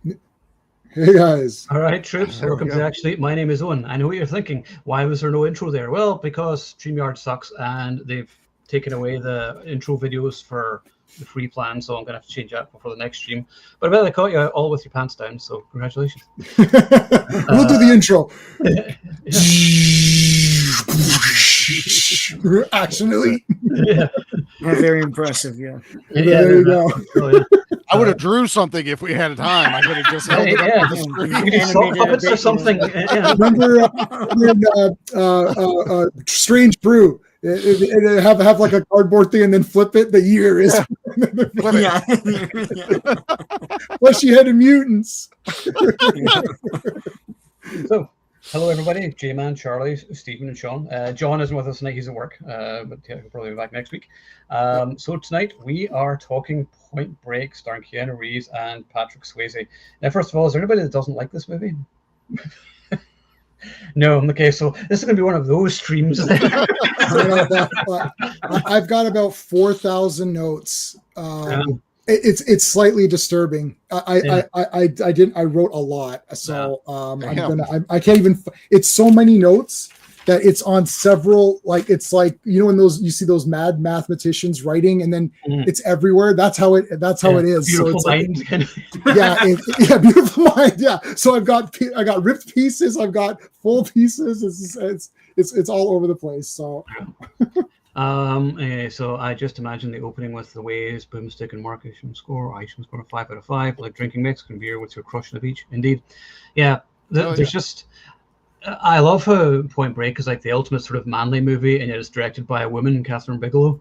Hey guys. All right, troops. There we Welcome go. to Actually, my name is Owen. I know what you're thinking. Why was there no intro there? Well, because StreamYard sucks and they've taken away the intro videos for the free plan, so I'm going to have to change that before the next stream. But I bet I caught you all with your pants down, so congratulations. We'll do the intro. Action elite. Yeah. Very impressive, yeah. There you go. Oh, yeah. I would have drew something if we had time. I could have just held it up on the You screen. could do sock puppets or something. Yeah. Remember Strange Brew? Have like a cardboard thing and then flip it. The year is fleshy-headed mutants. So, hello everybody. J-Man, Charlie, Stephen, and Sean. John isn't with us tonight. He's at work, but he'll probably be back next week. So tonight we are talking Point Break, starring Keanu Reeves and Patrick Swayze. Now, first of all, is there anybody that doesn't like this movie? No. Okay, so this is going to be one of those streams. I've got about 4,000 notes. It's slightly disturbing. I wrote a lot, so I can't even. It's so many notes that it's on several. Like it's like when you see those mad mathematicians writing, and then it's everywhere. That's how it is. Beautiful So it's mind. beautiful mind. Yeah. So I got ripped pieces. I've got full pieces. It's all over the place. So. So I just imagine the opening with the Waves, Boomstick, and Mark Isham score. Isham score 5 out of 5. Like drinking Mexican beer with your crush on the beach. Indeed, yeah. There's just. I love how Point Break is like the ultimate sort of manly movie, and yet it's directed by a woman, Catherine Bigelow.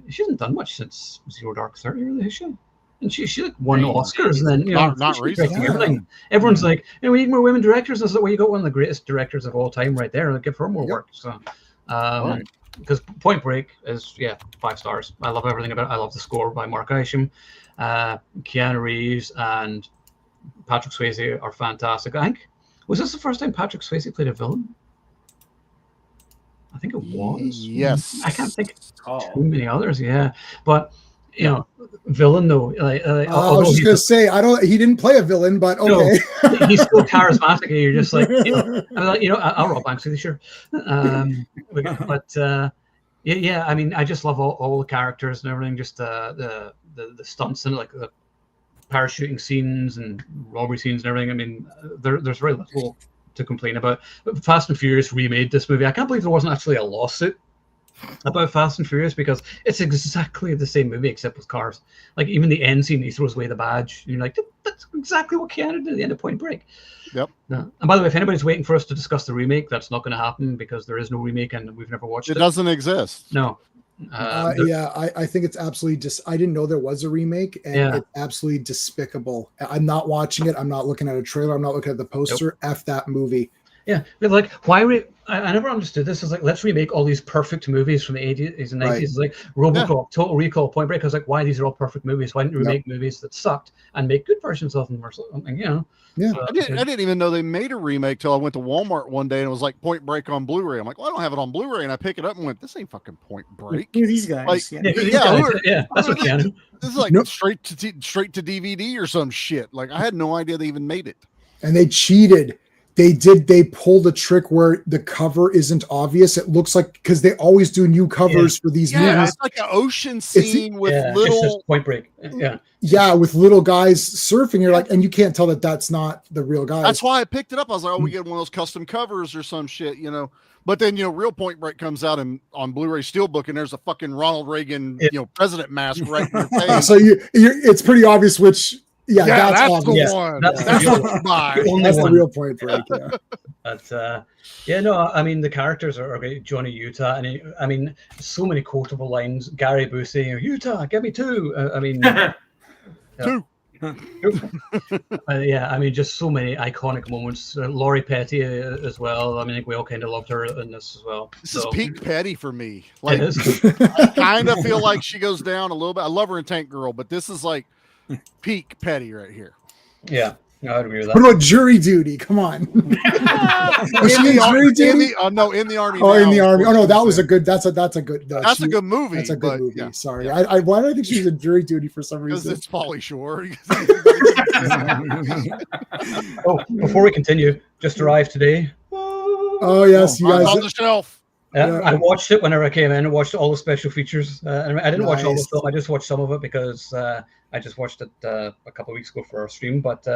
She hasn't done much since Zero Dark 30, really, has she? And she like won Oscars, and then not recently. Everything. Everyone's like, we need more women directors. This is well, you got one of the greatest directors of all time right there. Give her more work. So, because Point Break is 5 stars. I love everything about it. I love the score by Mark Isham, Keanu Reeves, and Patrick Swayze are fantastic. I think. Was this the first time Patrick Swayze played a villain? I think it was. Yes. I can't think too many others. Yeah, but villain though. I was just gonna say he didn't play a villain, but okay. No, he's still charismatic, and you're just like, I'll rob banks with you, sure. But I mean, I just love all the characters and everything. Just the stunts and like the parachuting scenes and robbery scenes and everything. I mean, there's very little to complain about. But Fast and Furious remade this movie. I can't believe there wasn't actually a lawsuit about Fast and Furious because it's exactly the same movie except with cars. Like even the end scene, he throws away the badge. And you're like, that's exactly what Keanu did at the end of Point Break. Yep. And by the way, if anybody's waiting for us to discuss the remake, that's not going to happen because there is no remake and we've never watched it. It doesn't exist. No. I think it's absolutely I didn't know there was a remake, and it's absolutely despicable. I'm not watching it. I'm not looking at a trailer. I'm not looking at the poster. Nope. F that movie. Yeah, but like, why? I never understood this. It's like, let's remake all these perfect movies from the 80s and 90s. Right. It's like RoboCop, Total Recall, Point Break. I was like, why these are all perfect movies? Why didn't you remake movies that sucked and make good versions of them or something? Yeah. I didn't even know they made a remake till I went to Walmart one day and it was like Point Break on Blu-ray. I'm like, well, I don't have it on Blu-ray, and I pick it up and went, this ain't fucking Point Break. These guys, like, that's what Keanu. This is like straight to DVD or some shit. Like I had no idea they even made it. And they cheated. They pulled a trick where the cover isn't obvious. It looks like because they always do new covers for these movies. It's like an ocean scene with little Point Break. Yeah, with little guys surfing. You're like, and you can't tell that that's not the real guys. That's why I picked it up. I was like, oh, we get one of those custom covers or some shit, But then real Point Break comes out and on Blu-ray Steelbook, and there's a fucking Ronald Reagan, president mask right in your face. So it's pretty obvious which. Yeah, that's the one. That's the real Point Break. Yeah. But I mean the characters are great. Johnny Utah, and I mean so many quotable lines. Gary Busey saying, "Utah, give me 2." I mean, 2. I mean, just so many iconic moments. Laurie Petty as well. I mean, I think we all kind of loved her in this as well. This is peak Petty for me. Like, I kind of feel like she goes down a little bit. I love her in Tank Girl, but this is like peak Petty right here. Yeah. No, I agree with What that. about jury duty? Come on. in the army. Oh, in now, the army. Oh no, that was Tuesday. a good. That's a good. That's a good movie. That's a good but, movie. yeah. Sorry, Yeah. why did I think she was in jury duty for some Because reason? it's Pauly Shore. Oh, before we continue, just arrived today. Oh yes, you Mine's guys. on the shelf. Yeah. I watched it whenever I came in. I watched all the special features. And I didn't watch all the Nice. film. I just watched some of it because I just watched it a couple of weeks ago for our stream. But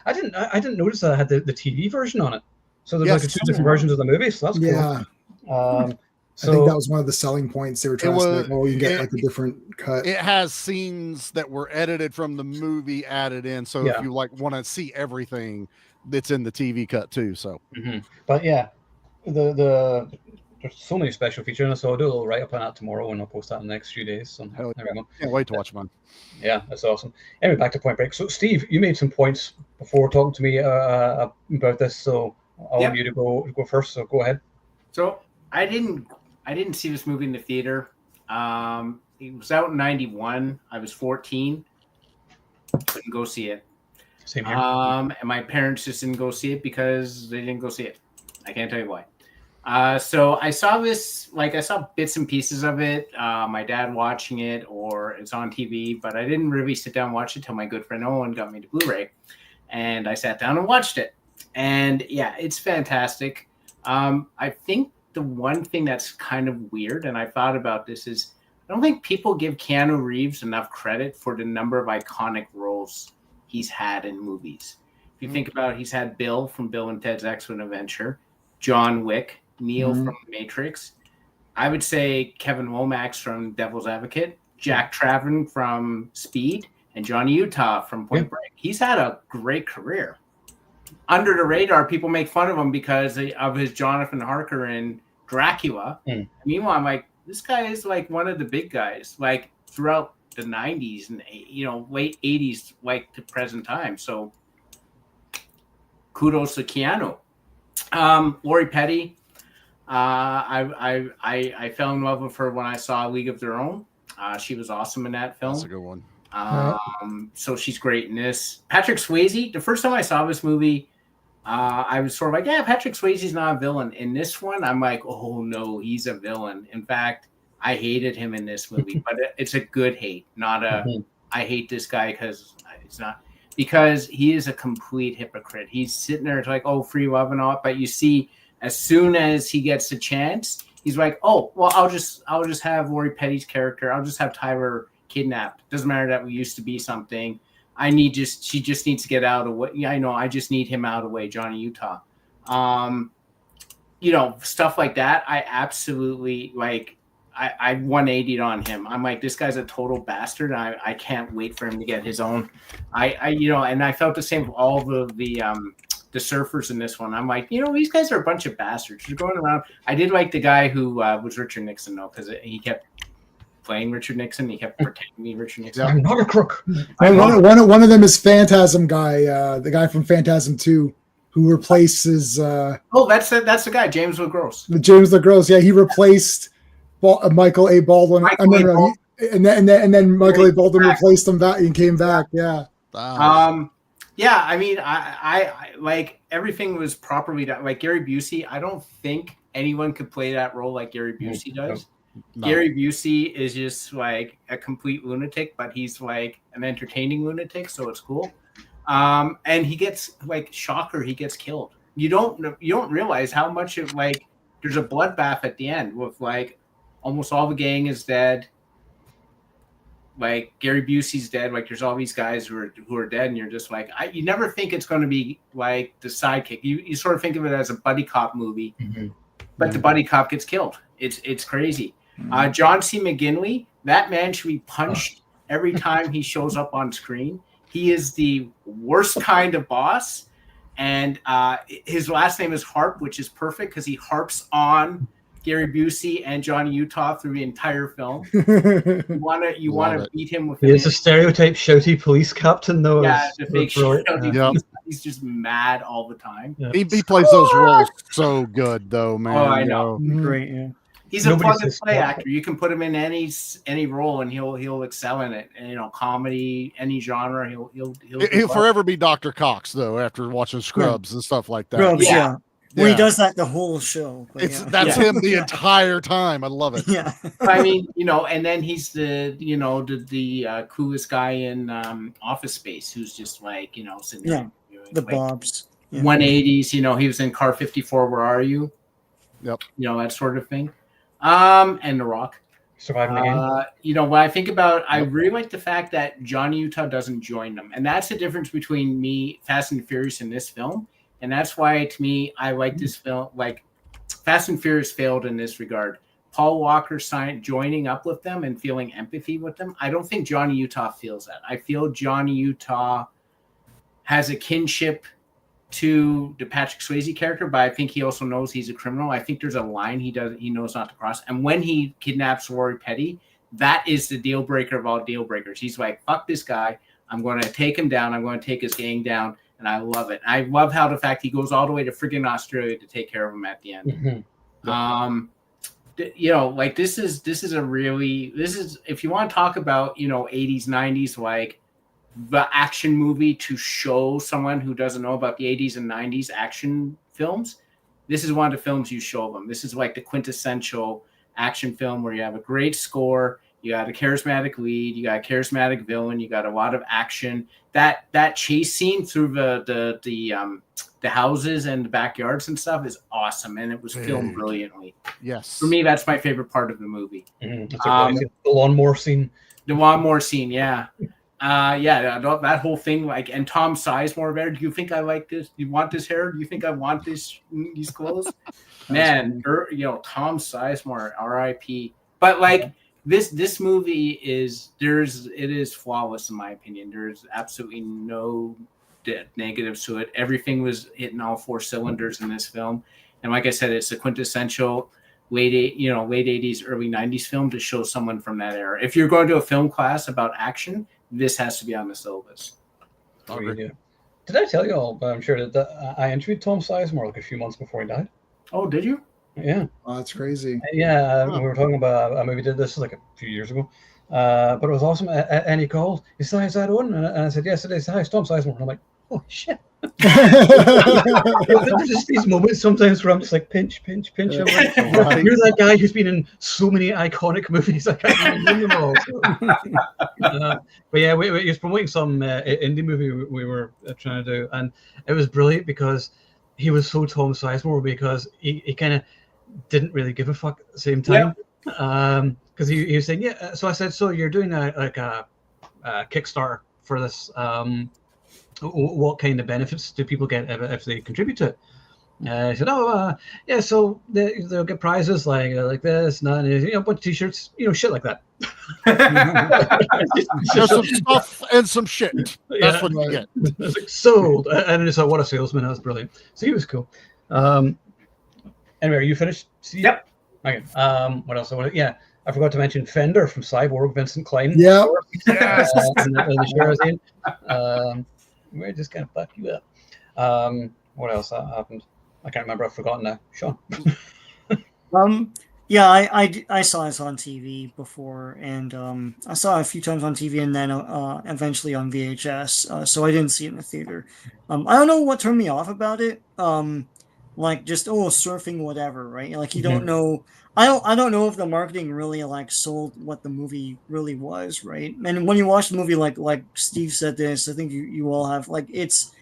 I didn't notice that I had the TV version on it. So there's like Yes. 2 different versions of the movie. So that's cool. Yeah. I think that was one of the selling points. They were trying to say, oh, you can get like a different cut. It has scenes that were edited from the movie added in. So if you like want to see everything, that's in the TV cut too. So, but yeah, there's so many special features, so I'll do a little write up on that tomorrow, and I'll post that in the next few days. So there we go. Can't wait to watch mine. Yeah, that's awesome. Anyway, back to Point Break. So, Steve, you made some points before talking to me about this, so I want you to go first. So go ahead. So I didn't see this movie in the theater. It was out in '91. I was 14. Couldn't go see it. Same here. And my parents just didn't go see it because they didn't go see it. I can't tell you why. So I saw this, I saw bits and pieces of it. My dad watching it, or it's on TV, but I didn't really sit down and watch it till my good friend Owen got me to Blu-ray, and I sat down and watched it. And yeah, it's fantastic. I think the one thing that's kind of weird, and I thought about this, is I don't think people give Keanu Reeves enough credit for the number of iconic roles he's had in movies. If you think about it, he's had Bill from Bill and Ted's Excellent Adventure, John Wick, Neo from Matrix. I would say Kevin Womack from Devil's Advocate, Jack Traven from Speed, and Johnny Utah from Point Break. He's had a great career. Under the radar, people make fun of him because of his Jonathan Harker in Dracula. Meanwhile, I'm like, this guy is like one of the big guys, like throughout the 90s and late 80s, like to present time. So kudos to Keanu. Lori Petty, I fell in love with her when I saw League of Their Own. She was awesome in that film. That's a good one. So she's great in this. Patrick Swayze, the first time I saw this movie, I was sort of like, yeah, Patrick Swayze's not a villain. In this one, I'm like, oh no, he's a villain. In fact, I hated him in this movie, but it's a good hate, not a I hate this guy because it's not, because he is a complete hypocrite. He's sitting there, it's like, oh, free love and all, but you see, as soon as he gets a chance, he's like, oh, well, I'll just have Lori Petty's character. I'll just have Tyler kidnapped. Doesn't matter that we used to be something. She just needs to get out of the way. Yeah, I know. I just need him out of the way, Johnny Utah. Stuff like that. I absolutely like. I 180'd on him. I'm like, this guy's a total bastard. I can't wait for him to get his own. And I felt the same with all the surfers in this one. I'm like, these guys are a bunch of bastards. They're going around. I did like the guy who was Richard Nixon though, because he kept playing Richard Nixon. He kept pretending to be Richard Nixon. I'm not a crook. One of them is Phantasm guy, the guy from Phantasm 2, who replaces. That's the guy, James LeGros. James LeGros, yeah, he replaced Michael A. Baldwin. And then Michael A. Baldwin replaced him back and came back. Yeah. Yeah, I mean, I like everything was properly done. Like Gary Busey, I don't think anyone could play that role like Gary Busey does. No. Gary Busey is just like a complete lunatic, but he's like an entertaining lunatic, so it's cool. And he gets shocker, he gets killed. You don't realize how much of there's a bloodbath at the end with almost all the gang is dead. Like Gary Busey's dead. Like there's all these guys who are dead, and you're just like, you never think it's going to be like the sidekick. You sort of think of it as a buddy cop movie, but the buddy cop gets killed. It's crazy. John C. McGinley, that man should be punched every time he shows up on screen. He is the worst kind of boss, and his last name is Harp, which is perfect because he harps on Gary Busey and Johnny Utah through the entire film. You wanna beat him with. It's a stereotype shouty police captain, though. Yeah, the fake shouty. He's just mad all the time. Yeah. He plays those roles so good, though, man. Oh, I know. Great, yeah. He's a plug and play actor. You can put him in any role, and he'll excel in it. And, comedy, any genre, he'll forever be Dr. Cox though. After watching Scrubs and stuff like that. Scrubs, yeah. Well, he does that the whole show. That's him the entire time. I love it. Yeah. I mean, and then he's the coolest guy in Office Space, who's just like sitting there. The Bobs. 180s. He was in Car 54. Where are you? Yep. That sort of thing. And The Rock. Surviving again. What I think about, I really like the fact that Johnny Utah doesn't join them, and that's the difference between me, Fast and Furious, and this film. And that's why, to me, I like this film. Like, Fast and Furious failed in this regard. Paul Walker joining up with them and feeling empathy with them. I don't think Johnny Utah feels that. I feel Johnny Utah has a kinship to the Patrick Swayze character, but I think he also knows he's a criminal. I think there's a line he knows not to cross. And when he kidnaps Rory Petty, that is the deal breaker of all deal breakers. He's like, fuck this guy. I'm going to take him down. I'm going to take his gang down. And I love it. I love how the fact he goes all the way to friggin' Australia to take care of him at the end. Mm-hmm. This is if you want to talk about 80s, 90s, like the action movie to show someone who doesn't know about the 80s and 90s action films, this is one of the films you show them. This is like the quintessential action film where you have a great score. You got a charismatic lead. You got a charismatic villain. You got a lot of action. That chase scene through the houses and the backyards and stuff is awesome, and it was filmed brilliantly. Yes, for me, that's my favorite part of the movie. Mm-hmm. The lawnmower scene. The lawnmower scene, yeah. That whole thing, and Tom Sizemore there. Do you think I like this? Do you want this hair? Do you think I want these clothes? Man, Tom Sizemore, R.I.P. But this movie is flawless in my opinion. There's absolutely no negatives to it. Everything was hitting all four cylinders in this film, and like I said, it's a quintessential late 80s, early 90s film to show someone from that era. If you're going to a film class about action, this has to be on the syllabus. Did I tell you all? I'm sure that I interviewed Tom Sizemore like a few months before he died. Oh, did you? Yeah. Oh, that's crazy. Yeah, we were talking about a movie. We did this like a few years ago, but it was awesome. And he called. He said, "Is that on?" And I said, "Yes, it is." Hi, it's Tom Sizemore. And I'm like, "Oh shit!" There's just these moments sometimes where I'm just like, pinch. I'm like, you're that guy who's been in so many iconic movies. I can't even name them all. But yeah, he was promoting some indie movie we were trying to do, and it was brilliant because he was so Tom Sizemore because he kind of didn't really give a fuck at the same time. Because he was saying, yeah. So I said, so you're doing a Kickstarter for this. What kind of benefits do people get if they contribute to it? He said, yeah, so they'll get prizes like this, and a bunch of t-shirts, shit like that. There's some stuff and some shit. That's what you get. I was like, sold. And it's like, what a salesman. That was brilliant. So he was cool. Anyway, are you finished? Yep. Okay. What else? I forgot to mention Fender from Cyborg, Vincent Klein. Yeah. And the Sherazine. We're just gonna fuck you up. What else happened? I can't remember. I've forgotten now. Sean. Yeah, I saw this on TV before, and I saw it a few times on TV, and then eventually on VHS. So I didn't see it in the theater. I don't know what turned me off about it. Just surfing, whatever, right? Like you don't know. I don't know if the marketing really sold what the movie really was, right? And when you watch the movie, like Steve said this, I think you all have, it's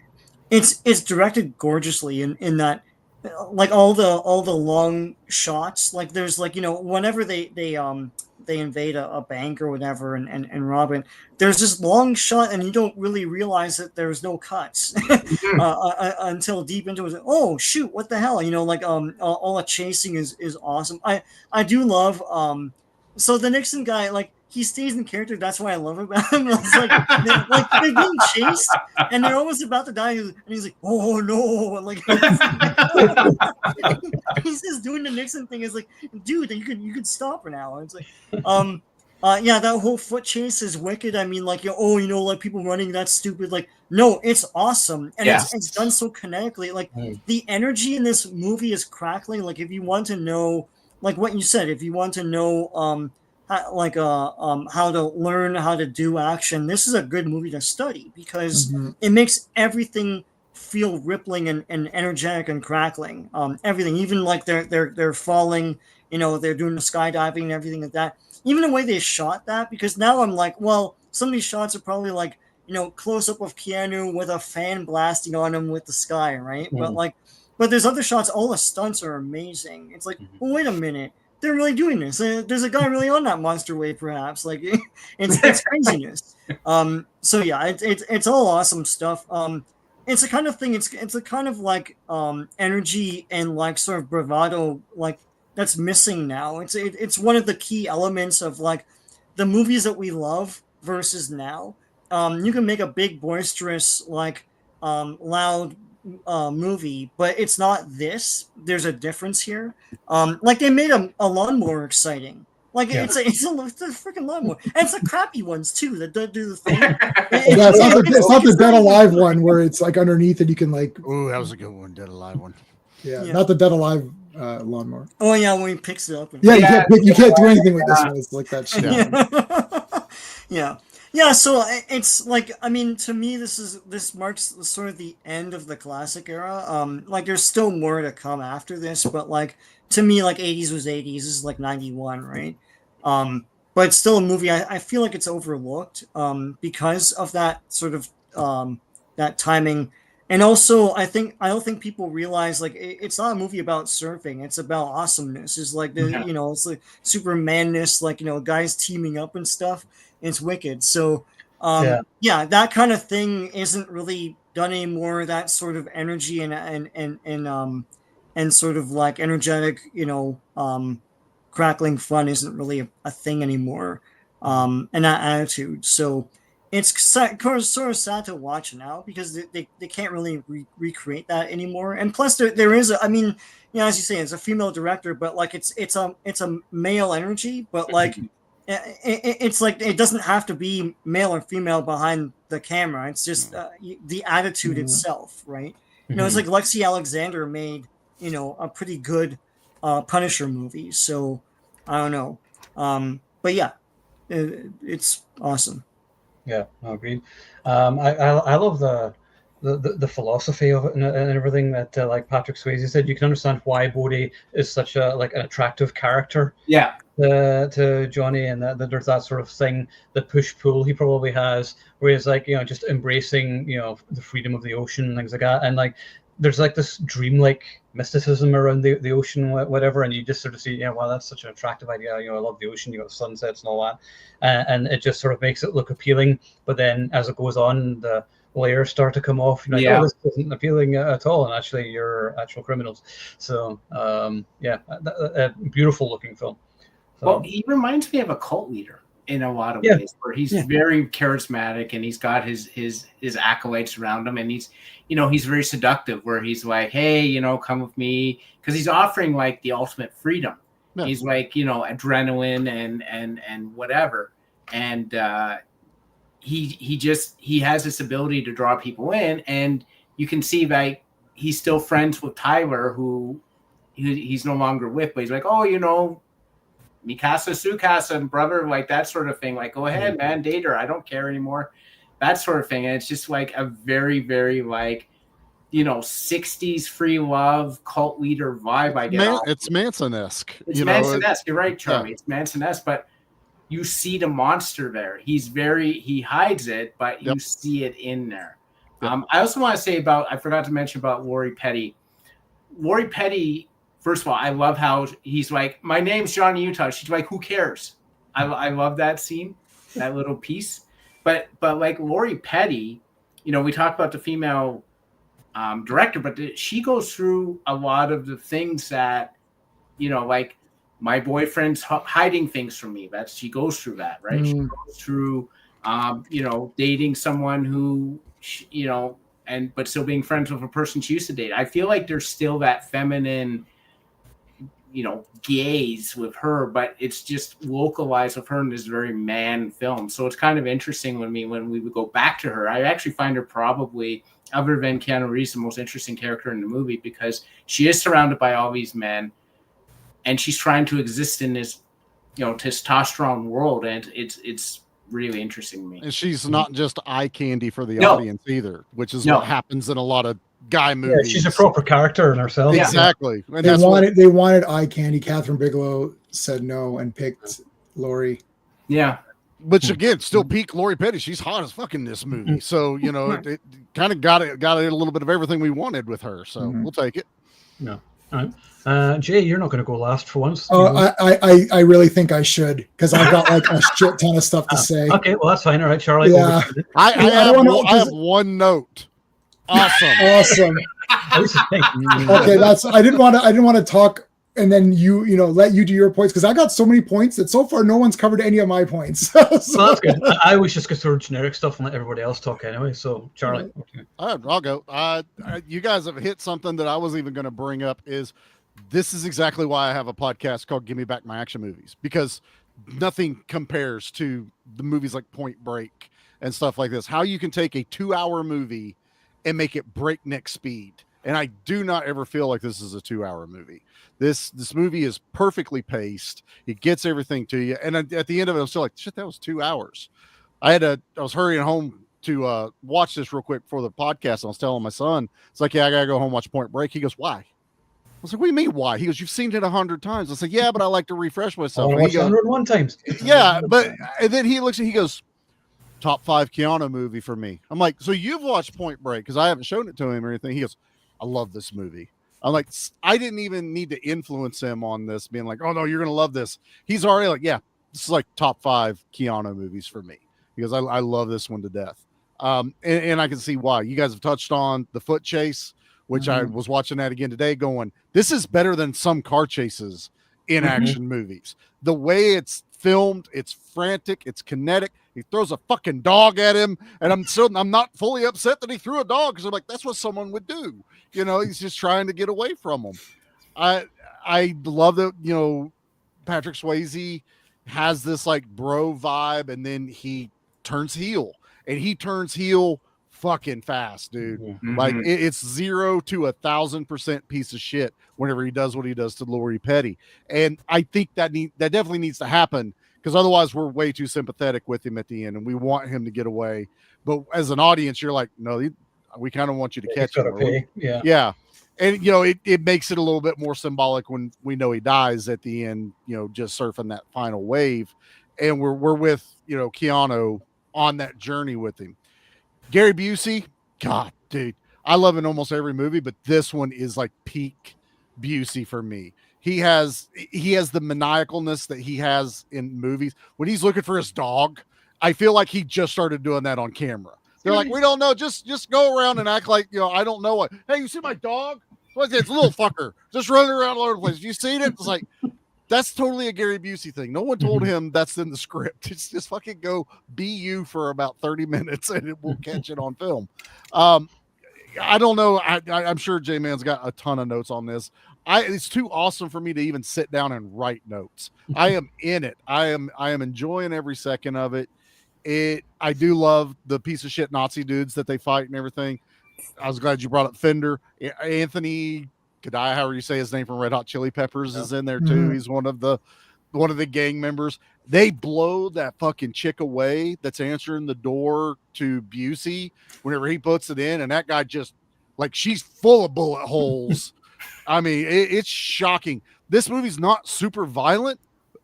directed gorgeously in that, all the long shots, there's whenever they invade a bank or whatever and rob it, there's this long shot and you don't really realize that there's no cuts until deep into it. Oh shoot, what the hell? All the chasing is awesome. I do love so the Nixon guy, he stays in character. That's what I love about him. It's they're being chased and they're almost about to die, and he's like, "Oh no!" He's just doing the Nixon thing. It's like, dude, you could stop for now. It's like, that whole foot chase is wicked. I mean, people running, that's stupid. No, it's awesome, and it's done so kinetically. The energy in this movie is crackling. If you want to know like what you said, if you want to know how to learn how to do action, this is a good movie to study because it makes everything feel rippling and energetic and crackling. Everything, even like they're falling, they're doing the skydiving and everything like that. Even the way they shot that, because now I'm like, well, some of these shots are probably like, close up of Keanu with a fan blasting on him with the sky, right? But there's other shots. All the stunts are amazing. It's like, well, wait a minute, they're really doing this. There's a guy really on that monster wave, perhaps. Like, it's craziness. So yeah, it's all awesome stuff. It's a kind of thing. It's a kind of like energy and like sort of bravado like that's missing now. It's one of the key elements of like the movies that we love versus now. You can make a big boisterous like loud movie, but it's not this. There's a difference here. Like they made a lawnmower exciting. Like it's a freaking lawnmower, and it's the crappy ones too that don't do the thing. It's not the Dead Alive one where it's like underneath and you can like. Oh, that was a good one, Dead Alive one. Yeah, not the Dead Alive lawnmower. Oh yeah, when he picks it up. You can't do anything with this one. It's like that shit. Yeah, so it's like, I mean, to me, this marks sort of the end of the classic era. Like there's still more to come after this, but like to me, like 80s was 80s. This is like 91, right? But it's still a movie. I feel like it's overlooked because of that sort of that timing. And also, I don't think people realize like it's not a movie about surfing. It's about awesomeness. It's like it's like Supermanness, like guys teaming up and stuff. It's wicked. So that kind of thing isn't really done anymore. That sort of energy and sort of like energetic, crackling fun isn't really a thing anymore. And that attitude. So it's sort of sad to watch now because they can't really recreate that anymore. And plus there is as you say, it's a female director, but like it's a male energy, but like it's like it doesn't have to be male or female behind the camera. It's just the attitude itself, right? It's like Lexi Alexander made a pretty good Punisher movie. So I don't know, but yeah, it's awesome. Yeah, I agree. I love the philosophy of it and everything that like Patrick Swayze said. You can understand why Bodhi is such a like an attractive character. Yeah. To Johnny, and that there's that sort of thing, the push pull he probably has, where he's like just embracing the freedom of the ocean and things like that, and like there's like this dreamlike mysticism around the ocean, whatever, and you just sort of see, wow, that's such an attractive idea. I love the ocean. You got the sunsets and all that, and it just sort of makes it look appealing. But then as it goes on, the layers start to come off. You're like, oh, this isn't appealing at all, and actually you're actual criminals. So a beautiful looking film. So, well, he reminds me of a cult leader in a lot of ways, where he's very charismatic and he's got his acolytes around him, and he's very seductive, where he's like, hey, come with me, because he's offering like the ultimate freedom. Yeah. He's like, adrenaline and whatever, and he has this ability to draw people in, and you can see like he's still friends with Tyler, who he's no longer with, but he's like, oh, Mikasa, Sukasa, and brother, like that sort of thing. Like, go ahead, man, date her. I don't care anymore. That sort of thing. And it's just like a very, very like, 60s free love cult leader vibe. I get. It's Manson-esque. It's Manson-esque. You're right, Charlie. Yeah. It's Manson-esque, but you see the monster there. He hides it, but you see it in there. Yep. I also want to say I forgot to mention about Lori Petty. Lori Petty, first of all, I love how he's like, my name's Johnny Utah. She's like, who cares? I love that scene, that little piece. But like Lori Petty, we talked about the female director, but she goes through a lot of the things that, like my boyfriend's hiding things from me. She goes through that, right? She goes through, dating someone who, but still being friends with a person she used to date. I feel like there's still that feminine, gaze with her, but it's just localized with her in this very man film. So it's kind of interesting when we would go back to her. I actually find her probably, other than Keanu Reeves, the most interesting character in the movie, because she is surrounded by all these men. and she's trying to exist in this, testosterone world, and it's really interesting to me. And she's not just eye candy for the No. audience either, which is No. what happens in a lot of guy Yeah, movies. she's a proper character in herself. Exactly. And They wanted eye candy. Catherine Bigelow said no and picked Lori. Yeah. Which again, still peak Lori Petty. She's hot as fuck in this movie. So, it kind of got a little bit of everything we wanted with her. So we'll take it. No. All right. Jay, you're not going to go last for once. I really think I should, because I've got like a shit ton of stuff to say. Okay, well that's fine. All right, Charlie. Yeah. I have one note. Awesome. Okay, I didn't want to talk and then let you do your points, because I got so many points that so far no one's covered any of my points. So that's good. I always just go through generic stuff and let everybody else talk anyway. So Charlie, okay. I'll go. You guys have hit something that I was even going to bring up. This is exactly why I have a podcast called "Give Me Back My Action Movies," because nothing compares to the movies like Point Break and stuff like this. How you can take a 2-hour movie and make it breakneck speed. And I do not ever feel like this is a 2-hour movie. This movie is perfectly paced. It gets everything to you. And at the end of it, I was still like, shit, that was 2 hours. I was hurrying home to watch this real quick for the podcast. I was telling my son, it's like, yeah, I got to go home and watch Point Break. He goes, why? I was like, what do you mean, why? He goes, you've seen it 100 times. I said, yeah, but I like to refresh myself. I watched 101 times. Yeah, and then he looks and he goes, top 5 Keanu movie for me. I'm like, so you've watched Point Break? Because I haven't shown it to him or anything. He goes, I love this movie. I'm like, I didn't even need to influence him on this, being like, oh no, you're going to love this. He's already like, yeah, this is like top 5 Keanu movies for me, because I love this one to death. And I can see why. You guys have touched on the foot chase, which I was watching that again today going, this is better than some car chases in action movies. The way it's filmed, it's frantic, it's kinetic. He throws a fucking dog at him, and I'm not fully upset that he threw a dog, because I'm like, that's what someone would do. He's just trying to get away from him. I love that, Patrick Swayze has this like bro vibe, and then he turns heel, and he turns heel fucking fast, dude. Like it's 0 to 1,000% piece of shit whenever he does what he does to Lori Petty. And I think that definitely needs to happen, because otherwise we're way too sympathetic with him at the end, and we want him to get away. But as an audience, you're like, no, we kind of want you to catch him. Yeah. And, it makes it a little bit more symbolic when we know he dies at the end, just surfing that final wave. And we're with, Keanu on that journey with him. Gary Busey, God, dude, I love in almost every movie, but this one is like peak Busey for me. He has the maniacalness that he has in movies. When he's looking for his dog, I feel like he just started doing that on camera. They're like, we don't know, just go around and act like, I don't know what. Hey, you see my dog? It's a little fucker just running around all over the place. You seen it? It's like, that's totally a Gary Busey thing. No one told him that's in the script. It's just fucking go be you for about 30 minutes and it will catch it on film. I don't know. I'm sure J-Man's got a ton of notes on this. It's too awesome for me to even sit down and write notes. I am in it. I am enjoying every second of it. I do love the piece of shit Nazi dudes that they fight and everything. I was glad you brought up Fender. Anthony Kadai, however you say his name, from Red Hot Chili Peppers, is in there too. He's one of the gang members. They blow that fucking chick away that's answering the door to Busey whenever he puts it in, and that guy just like, she's full of bullet holes. I mean, it's shocking. This movie's not super violent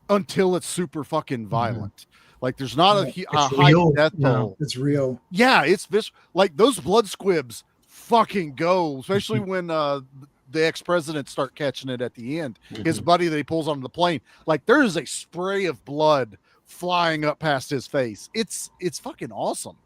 until it's super fucking violent. Like, there's not a high death toll. It's real. Yeah, it's like those blood squibs fucking go, especially when the ex-presidents start catching it at the end. His buddy that he pulls onto the plane, like there is a spray of blood flying up past his face. It's fucking awesome.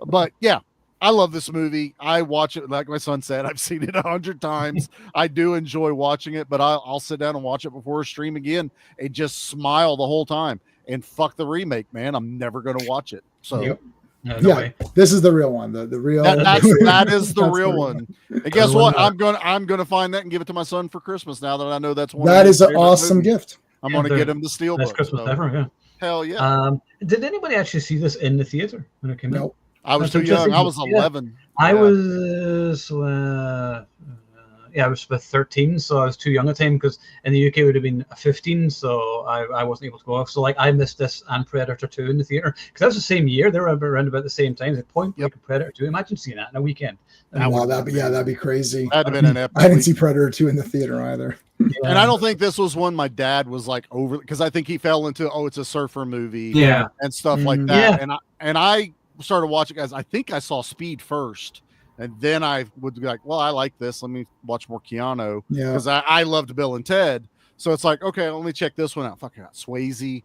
But yeah, I love this movie. I watch it, like my son said, I've seen it 100 times. I do enjoy watching it, but I'll sit down and watch it before a stream again and just smile the whole time. And fuck the remake, man. I'm never going to watch it. So no way. This is the real one. The real that is the real one. And guess what? I'm going to find that and give it to my son for Christmas now that I know that's one. That is an awesome gift. I'm going to get him the Steelbook. Best Christmas ever, yeah. Hell yeah. Did anybody actually see this in the theater when it came out? I was too young. I was 11. I was I was about 13, so I was too young at the time, because in the UK it would have been 15, so I wasn't able to go. So like I missed this and Predator 2 in the theater, because that was the same year. They were around about the same time. Like Point Blank and Predator 2. Imagine seeing that in a weekend. That'd be crazy. That'd have been an epic. I didn't see Predator 2 in the theater either. Yeah. And I don't think this was one my dad was like over, because I think he fell into, it's a surfer movie, and stuff like that. And I started watching, guys. I think I saw Speed first, and then I would be like, well, I like this. Let me watch more Keanu, because I loved Bill and Ted. So it's like, okay, let me check this one out. Fucking Swayze.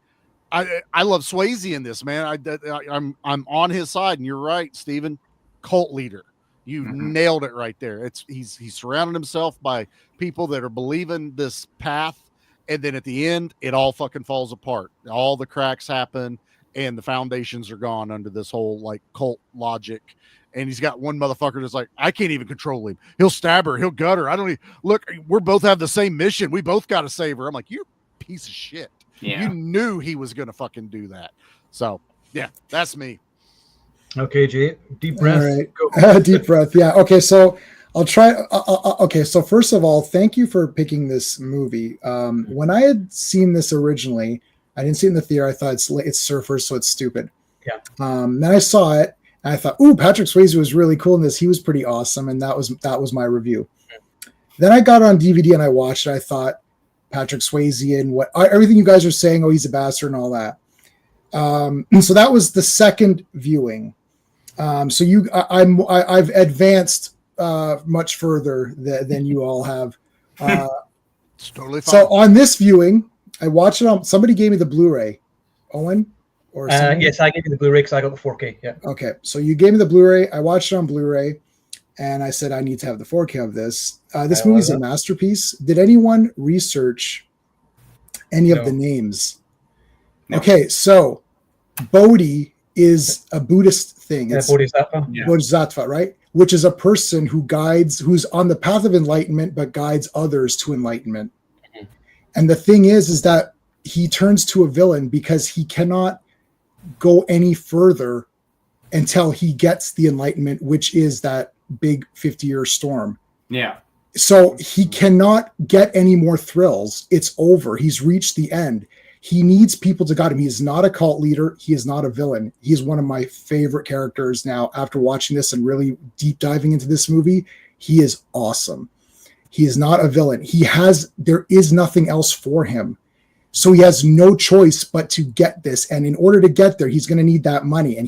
I love Swayze in this, man. I'm on his side, and you're right, Steven. Cult leader. You nailed it right there. He's surrounded himself by people that are believing this path, and then at the end, it all fucking falls apart. All the cracks happen, and the foundations are gone under this whole like cult logic. And he's got one motherfucker that's like, I can't even control him. He'll stab her. He'll gut her. I don't even look. We're both have the same mission. We both got to save her. I'm like, you piece of shit. Yeah. You knew he was gonna fucking do that. So yeah, that's me. Okay, Jay, deep breath. All right. Deep breath. Yeah. Okay. So I'll try. Okay. So first of all, thank you for picking this movie. When I had seen this originally, I didn't see it in the theater. I thought it's surfers, so it's stupid. Yeah. Then I saw it, and I thought, ooh, Patrick Swayze was really cool in this. He was pretty awesome, and that was my review. Okay. Then I got it on DVD and I watched it. I thought Patrick Swayze and everything you guys are saying. Oh, he's a bastard and all that. So that was the second viewing. So I've advanced much further than you all have. It's totally fine. So on this viewing, I watched it on. Somebody gave me the Blu-ray. Owen, or yes, I gave you the Blu-ray because I got the 4K. Yeah. Okay, so you gave me the Blu-ray. I watched it on Blu-ray, and I said I need to have the 4K of this. This movie's a masterpiece. Did anyone research any of the names? No. Okay, so Bodhi is a Buddhist thing. It's Bodhisattva. Bodhisattva, right? Which is a person who's on the path of enlightenment, but guides others to enlightenment. Mm-hmm. And the thing is that he turns to a villain because he cannot go any further until he gets the enlightenment, which is that big 50-year storm. Yeah. So he cannot get any more thrills. It's over. He's reached the end. He needs people to guide him. He is not a cult leader. He is not a villain. He is one of my favorite characters now. After watching this and really deep diving into this movie, he is awesome. He is not a villain. There is nothing else for him. So he has no choice but to get this. And in order to get there, he's going to need that money.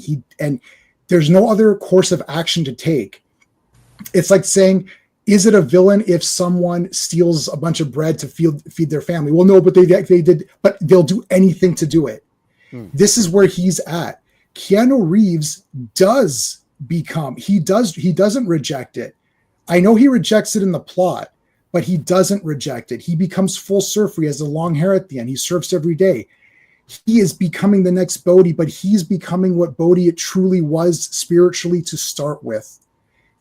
And there's no other course of action to take. It's like saying, is it a villain if someone steals a bunch of bread to feed their family? Well, no, but they did, but they'll do anything to do it. This is where he's at. Keanu Reeves he doesn't reject it. I know he rejects it in the plot, but he doesn't reject it. He becomes full surfer. He has the long hair at the end. He surfs every day. He is becoming the next Bodhi, but he's becoming what Bodhi it truly was spiritually to start with.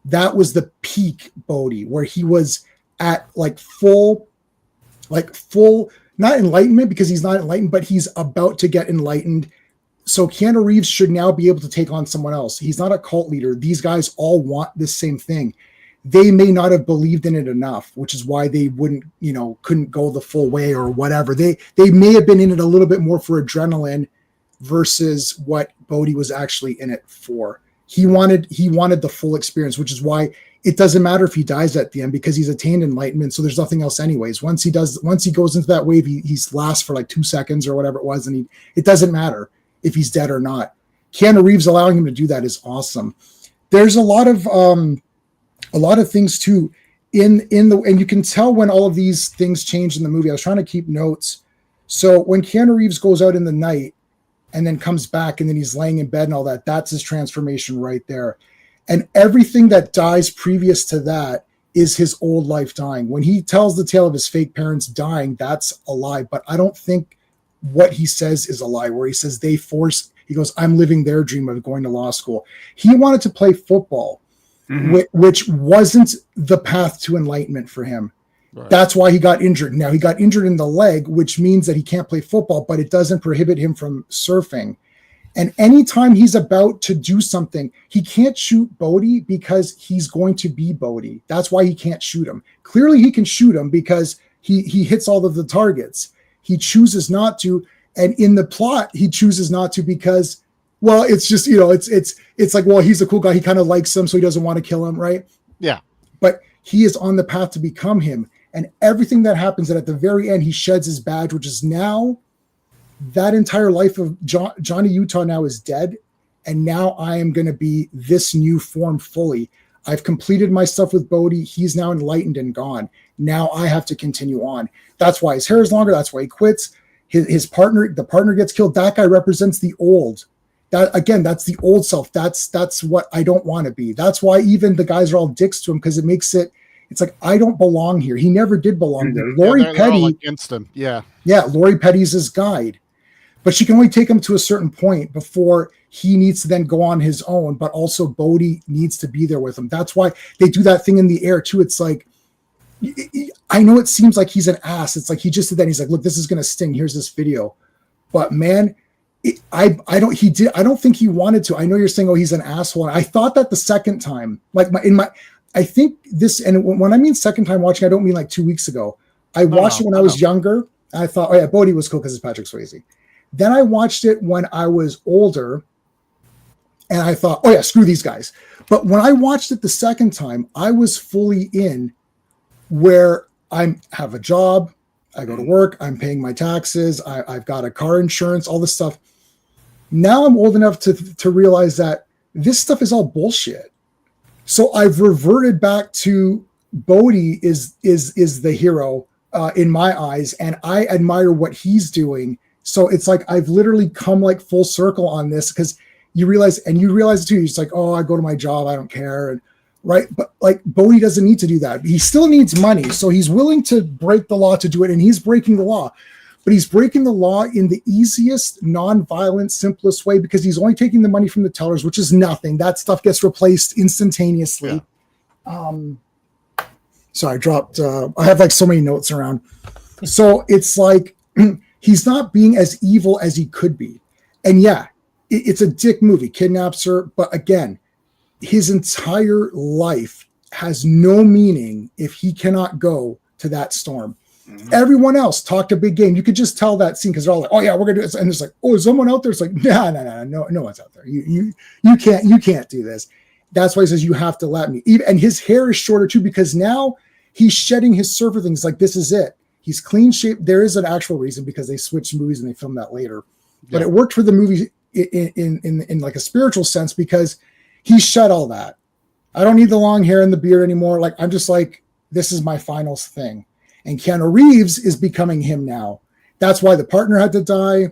That was the peak Bodhi, where he was at full, not enlightenment because he's not enlightened, but he's about to get enlightened. So Keanu Reeves should now be able to take on someone else. He's not a cult leader. These guys all want the same thing. They may not have believed in it enough, which is why they couldn't go the full way or whatever. They may have been in it a little bit more for adrenaline versus what Bodhi was actually in it for. He wanted the full experience, which is why it doesn't matter if he dies at the end because he's attained enlightenment. So there's nothing else anyways. Once he goes into that wave, he's lasts for 2 seconds or whatever it was. And it doesn't matter if he's dead or not. Keanu Reeves allowing him to do that is awesome. There's a lot of things too and you can tell when all of these things change in the movie. I was trying to keep notes. So when Keanu Reeves goes out in the night and then comes back and then he's laying in bed and all that, that's his transformation right there. And everything that dies previous to that is his old life dying. When he tells the tale of his fake parents dying, that's a lie. But I don't think what he says is a lie, where he says he goes, I'm living their dream of going to law school. He wanted to play football, which wasn't the path to enlightenment for him. Right. That's why he got injured. Now he got injured in the leg, which means that he can't play football, but it doesn't prohibit him from surfing. And anytime he's about to do something, he can't shoot Bodhi because he's going to be Bodhi. That's why he can't shoot him. Clearly he can shoot him because he hits all of the targets. He chooses not to. And in the plot, he chooses not to because, well, it's just, it's like, well, he's a cool guy. He kind of likes him, so he doesn't want to kill him, right? Yeah. But he is on the path to become him. And everything that happens, that at the very end, he sheds his badge, which is now that entire life of Johnny Utah now is dead. And now I am going to be this new form fully. I've completed my stuff with Bodhi. He's now enlightened and gone. Now I have to continue on. That's why his hair is longer. That's why he quits. His partner, the partner gets killed. That guy represents the old. That again, that's the old self. That's what I don't want to be. That's why even the guys are all dicks to him, because it makes it. It's like, I don't belong here. He never did belong there. Lori Petty against him. Yeah. Lori Petty's his guide, but she can only take him to a certain point before he needs to then go on his own. But also Bodhi needs to be there with him. That's why they do that thing in the air too. It's like, I know it seems like he's an ass. It's like he just did that. He's like, look, this is gonna sting. Here's this video, but man, I don't think he wanted to. I know you're saying, oh, he's an asshole. And I thought that the second time, I think this, and when I mean second time watching, I don't mean like 2 weeks ago. I watched it when I was younger. And I thought, oh yeah, Bodhi was cool because it's Patrick Swayze. Then I watched it when I was older, and I thought, oh yeah, screw these guys. But when I watched it the second time, I was fully in, where I have a job, I go to work, I'm paying my taxes, I've got a car insurance, all this stuff. Now I'm old enough to realize that this stuff is all bullshit. So I've reverted back to Bodhi is the hero in my eyes, and I admire what he's doing. So it's like I've literally come like full circle on this, because you realize it too. It's like, oh, I go to my job, I don't care, and right. But like Bodhi doesn't need to do that. He still needs money, so he's willing to break the law to do it, and he's breaking the law. But he's breaking the law in the easiest, non-violent, simplest way, because he's only taking the money from the tellers, which is nothing. That stuff gets replaced instantaneously. Yeah. Sorry, I dropped. I have like so many notes around. So it's like he's not being as evil as he could be. And yeah, it's a dick movie. Kidnaps her. But again, his entire life has no meaning if he cannot go to that storm. Everyone else talked a big game. You could just tell that scene, because they're all like, "Oh yeah, we're gonna do this," and it's like, "Oh, is someone out there?" It's like, no one's out there. You can't do this. That's why he says you have to let me. And his hair is shorter too, because now he's shedding his surfer things. Like, this is it. He's clean shaved. There is an actual reason, because they switched movies and they filmed that later, but it worked for the movie in like a spiritual sense, because he shed all that. I don't need the long hair and the beard anymore. Like, I'm just like, this is my final thing. And Keanu Reeves is becoming him now. That's why the partner had to die.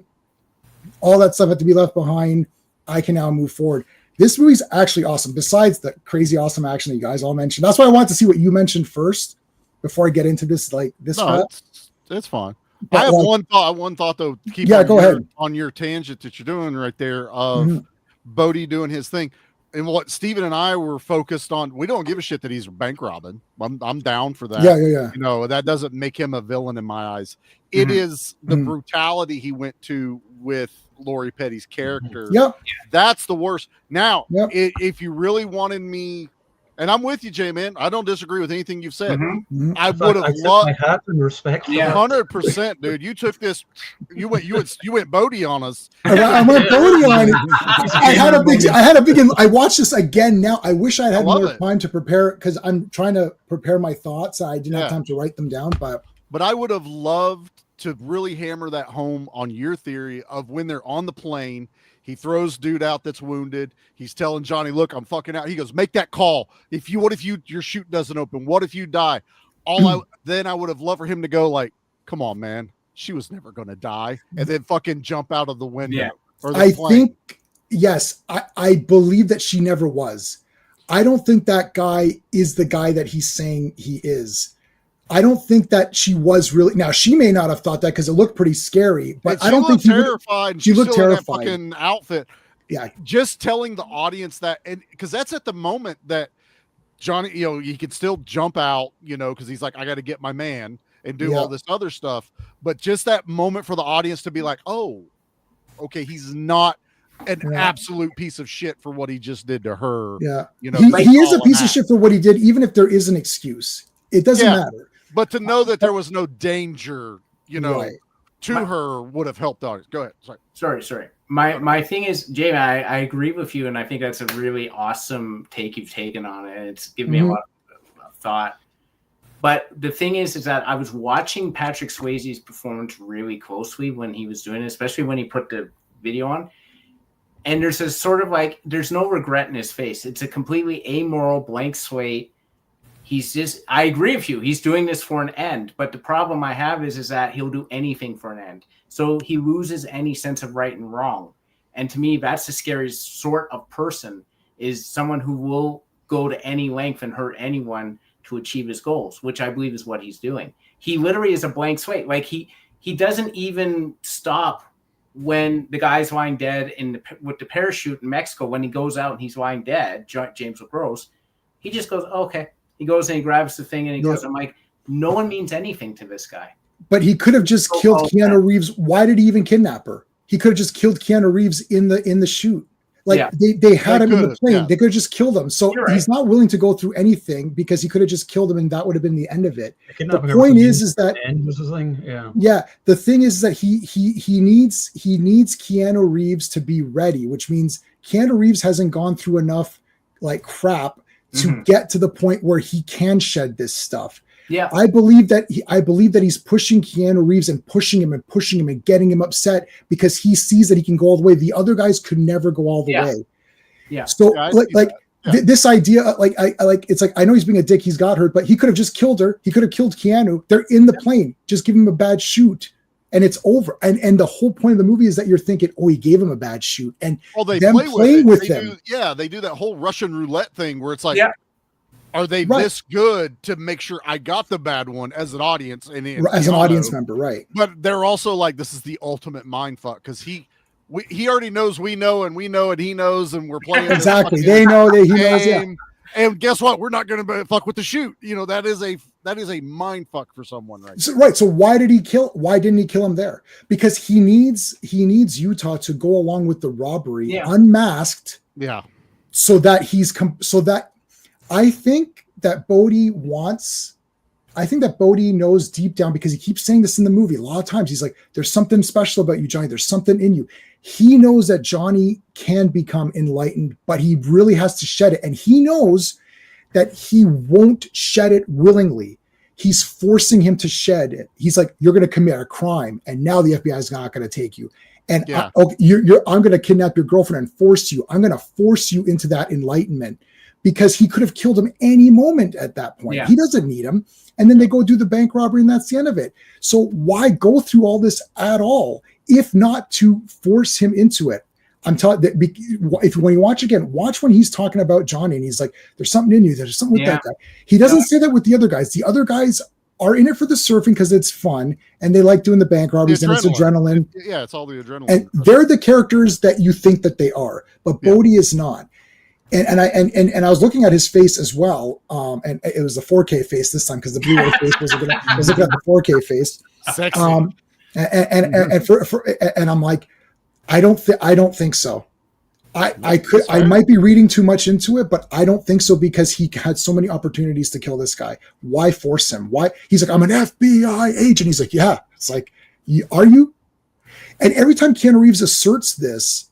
All that stuff had to be left behind. I can now move forward. This movie's actually awesome, besides the crazy awesome action that you guys all mentioned. That's why I wanted to see what you mentioned first before I get into this. Like this, it's fine. But I have one thought though. Go ahead on your tangent that you're doing right there of Bodhi doing his thing. And what Steven and I were focused on, we don't give a shit that he's bank robbing. I'm down for that. Yeah. You know, that doesn't make him a villain in my eyes. It is the brutality he went to with Lori Petty's character. Yep. That's the worst. Now, if you really wanted me, and I'm with you, J-Man, I don't disagree with anything you've said. I would have loved my hat and respect. 100%, dude. You took this. You went Bodhi on us. I went Bodhi on it. I had a big. I watched this again now. I wish I had more time to prepare, because I'm trying to prepare my thoughts. I didn't have time to write them down, but I would have loved to really hammer that home on your theory of when they're on the plane. He throws dude out that's wounded. He's telling Johnny, "Look, I'm fucking out." He goes, "Make that call. What if your chute doesn't open? What if you die?" Then I would have loved for him to go like, "Come on, man. She was never going to die." And then fucking jump out of the window. Yeah. Or the I plane. think, yes, I believe that she never was. I don't think that guy is the guy that he's saying he is. I don't think that she was really. Now, she may not have thought that, because it looked pretty scary, but I don't think terrified. She looked terrified. In that fucking outfit. Yeah. Just telling the audience that, and because that's at the moment that Johnny, he could still jump out, because he's like, I got to get my man and do all this other stuff. But just that moment for the audience to be like, oh, okay, he's not an absolute piece of shit for what he just did to her. Yeah. You know, he is a piece of shit for what he did, even if there is an excuse. It doesn't matter. But to know that there was no danger, you know, to her would have helped out. Go ahead. Sorry. My thing is, Jamie, I agree with you, and I think that's a really awesome take you've taken on it. It's given me a lot of thought. But the thing is that I was watching Patrick Swayze's performance really closely when he was doing it, especially when he put the video on. And there's a sort of like, there's no regret in his face. It's a completely amoral, blank slate. He's just, I agree with you. He's doing this for an end. But the problem I have is that he'll do anything for an end. So he loses any sense of right and wrong. And to me, that's the scariest sort of person, is someone who will go to any length and hurt anyone to achieve his goals, which I believe is what he's doing. He literally is a blank slate. Like he doesn't even stop when the guy's lying dead with the parachute in Mexico. When he goes out and he's lying dead, James LaGrosse, he just goes, okay. He goes and he grabs the thing and he goes, I'm like, no one means anything to this guy. But he could have just killed Keanu Reeves. Why did he even kidnap her? He could have just killed Keanu Reeves in the shoot. Like they had him in the plane. They could have just killed him. So he's not willing to go through anything because he could have just killed him and that would have been the end of it. The point is that the thing is that he needs Keanu Reeves to be ready, which means Keanu Reeves hasn't gone through enough like crap to get to the point where he can shed this stuff. Yeah, I believe that he's pushing Keanu Reeves and pushing him and getting him upset because he sees that he can go all the way. The other guys could never go all the way. Yeah. So this idea, it's like, I know he's being a dick. He's got hurt, but he could have just killed her. He could have killed Keanu. They're in the plane. Just give him a bad shoot, and it's over. And the whole point of the movie is that you're thinking, oh, he gave him a bad shoot, and they them play with him. They do that whole Russian roulette thing where it's like. Yeah. Are they this good to make sure I got the bad one as an audience as an audience member, right? But they're also like, this is the ultimate mind fuck because he already knows we know and he knows and we're playing exactly. They know that he knows. Yeah. And guess what? We're not going to fuck with the shoot. You know that is a mind fuck for someone, right? So why didn't he kill him there? Because he needs Utah to go along with the robbery unmasked. Yeah. So that I think that Bodhi knows deep down, because he keeps saying this in the movie a lot of times. He's like, there's something special about you, Johnny. There's something in you. He knows that Johnny can become enlightened, but he really has to shed it. And he knows that he won't shed it willingly. He's forcing him to shed it. He's like, you're going to commit a crime, and now the FBI is not going to take you. And I'm going to kidnap your girlfriend and force you. I'm going to force you into that enlightenment. Because he could have killed him any moment at that point. Yeah. He doesn't need him. And then they go do the bank robbery and that's the end of it. So why go through all this at all, if not to force him into it? I'm telling that when you watch again, watch when he's talking about Johnny and he's like, there's something in you. There's something with that guy. He doesn't say that with the other guys. The other guys are in it for the surfing because it's fun and they like doing the bank robberies and it's adrenaline. It's all the adrenaline. And they're the characters that you think that they are, but Bodhi is not. And I was looking at his face as well, and it was a 4K face this time because the Blu-ray face was looking at the 4K face. Sexy. And I'm like, I don't think so. I might be reading too much into it, but I don't think so because he had so many opportunities to kill this guy. Why force him? Why? He's like, I'm an FBI agent. He's like, yeah. It's like, are you? And every time Keanu Reeves asserts this,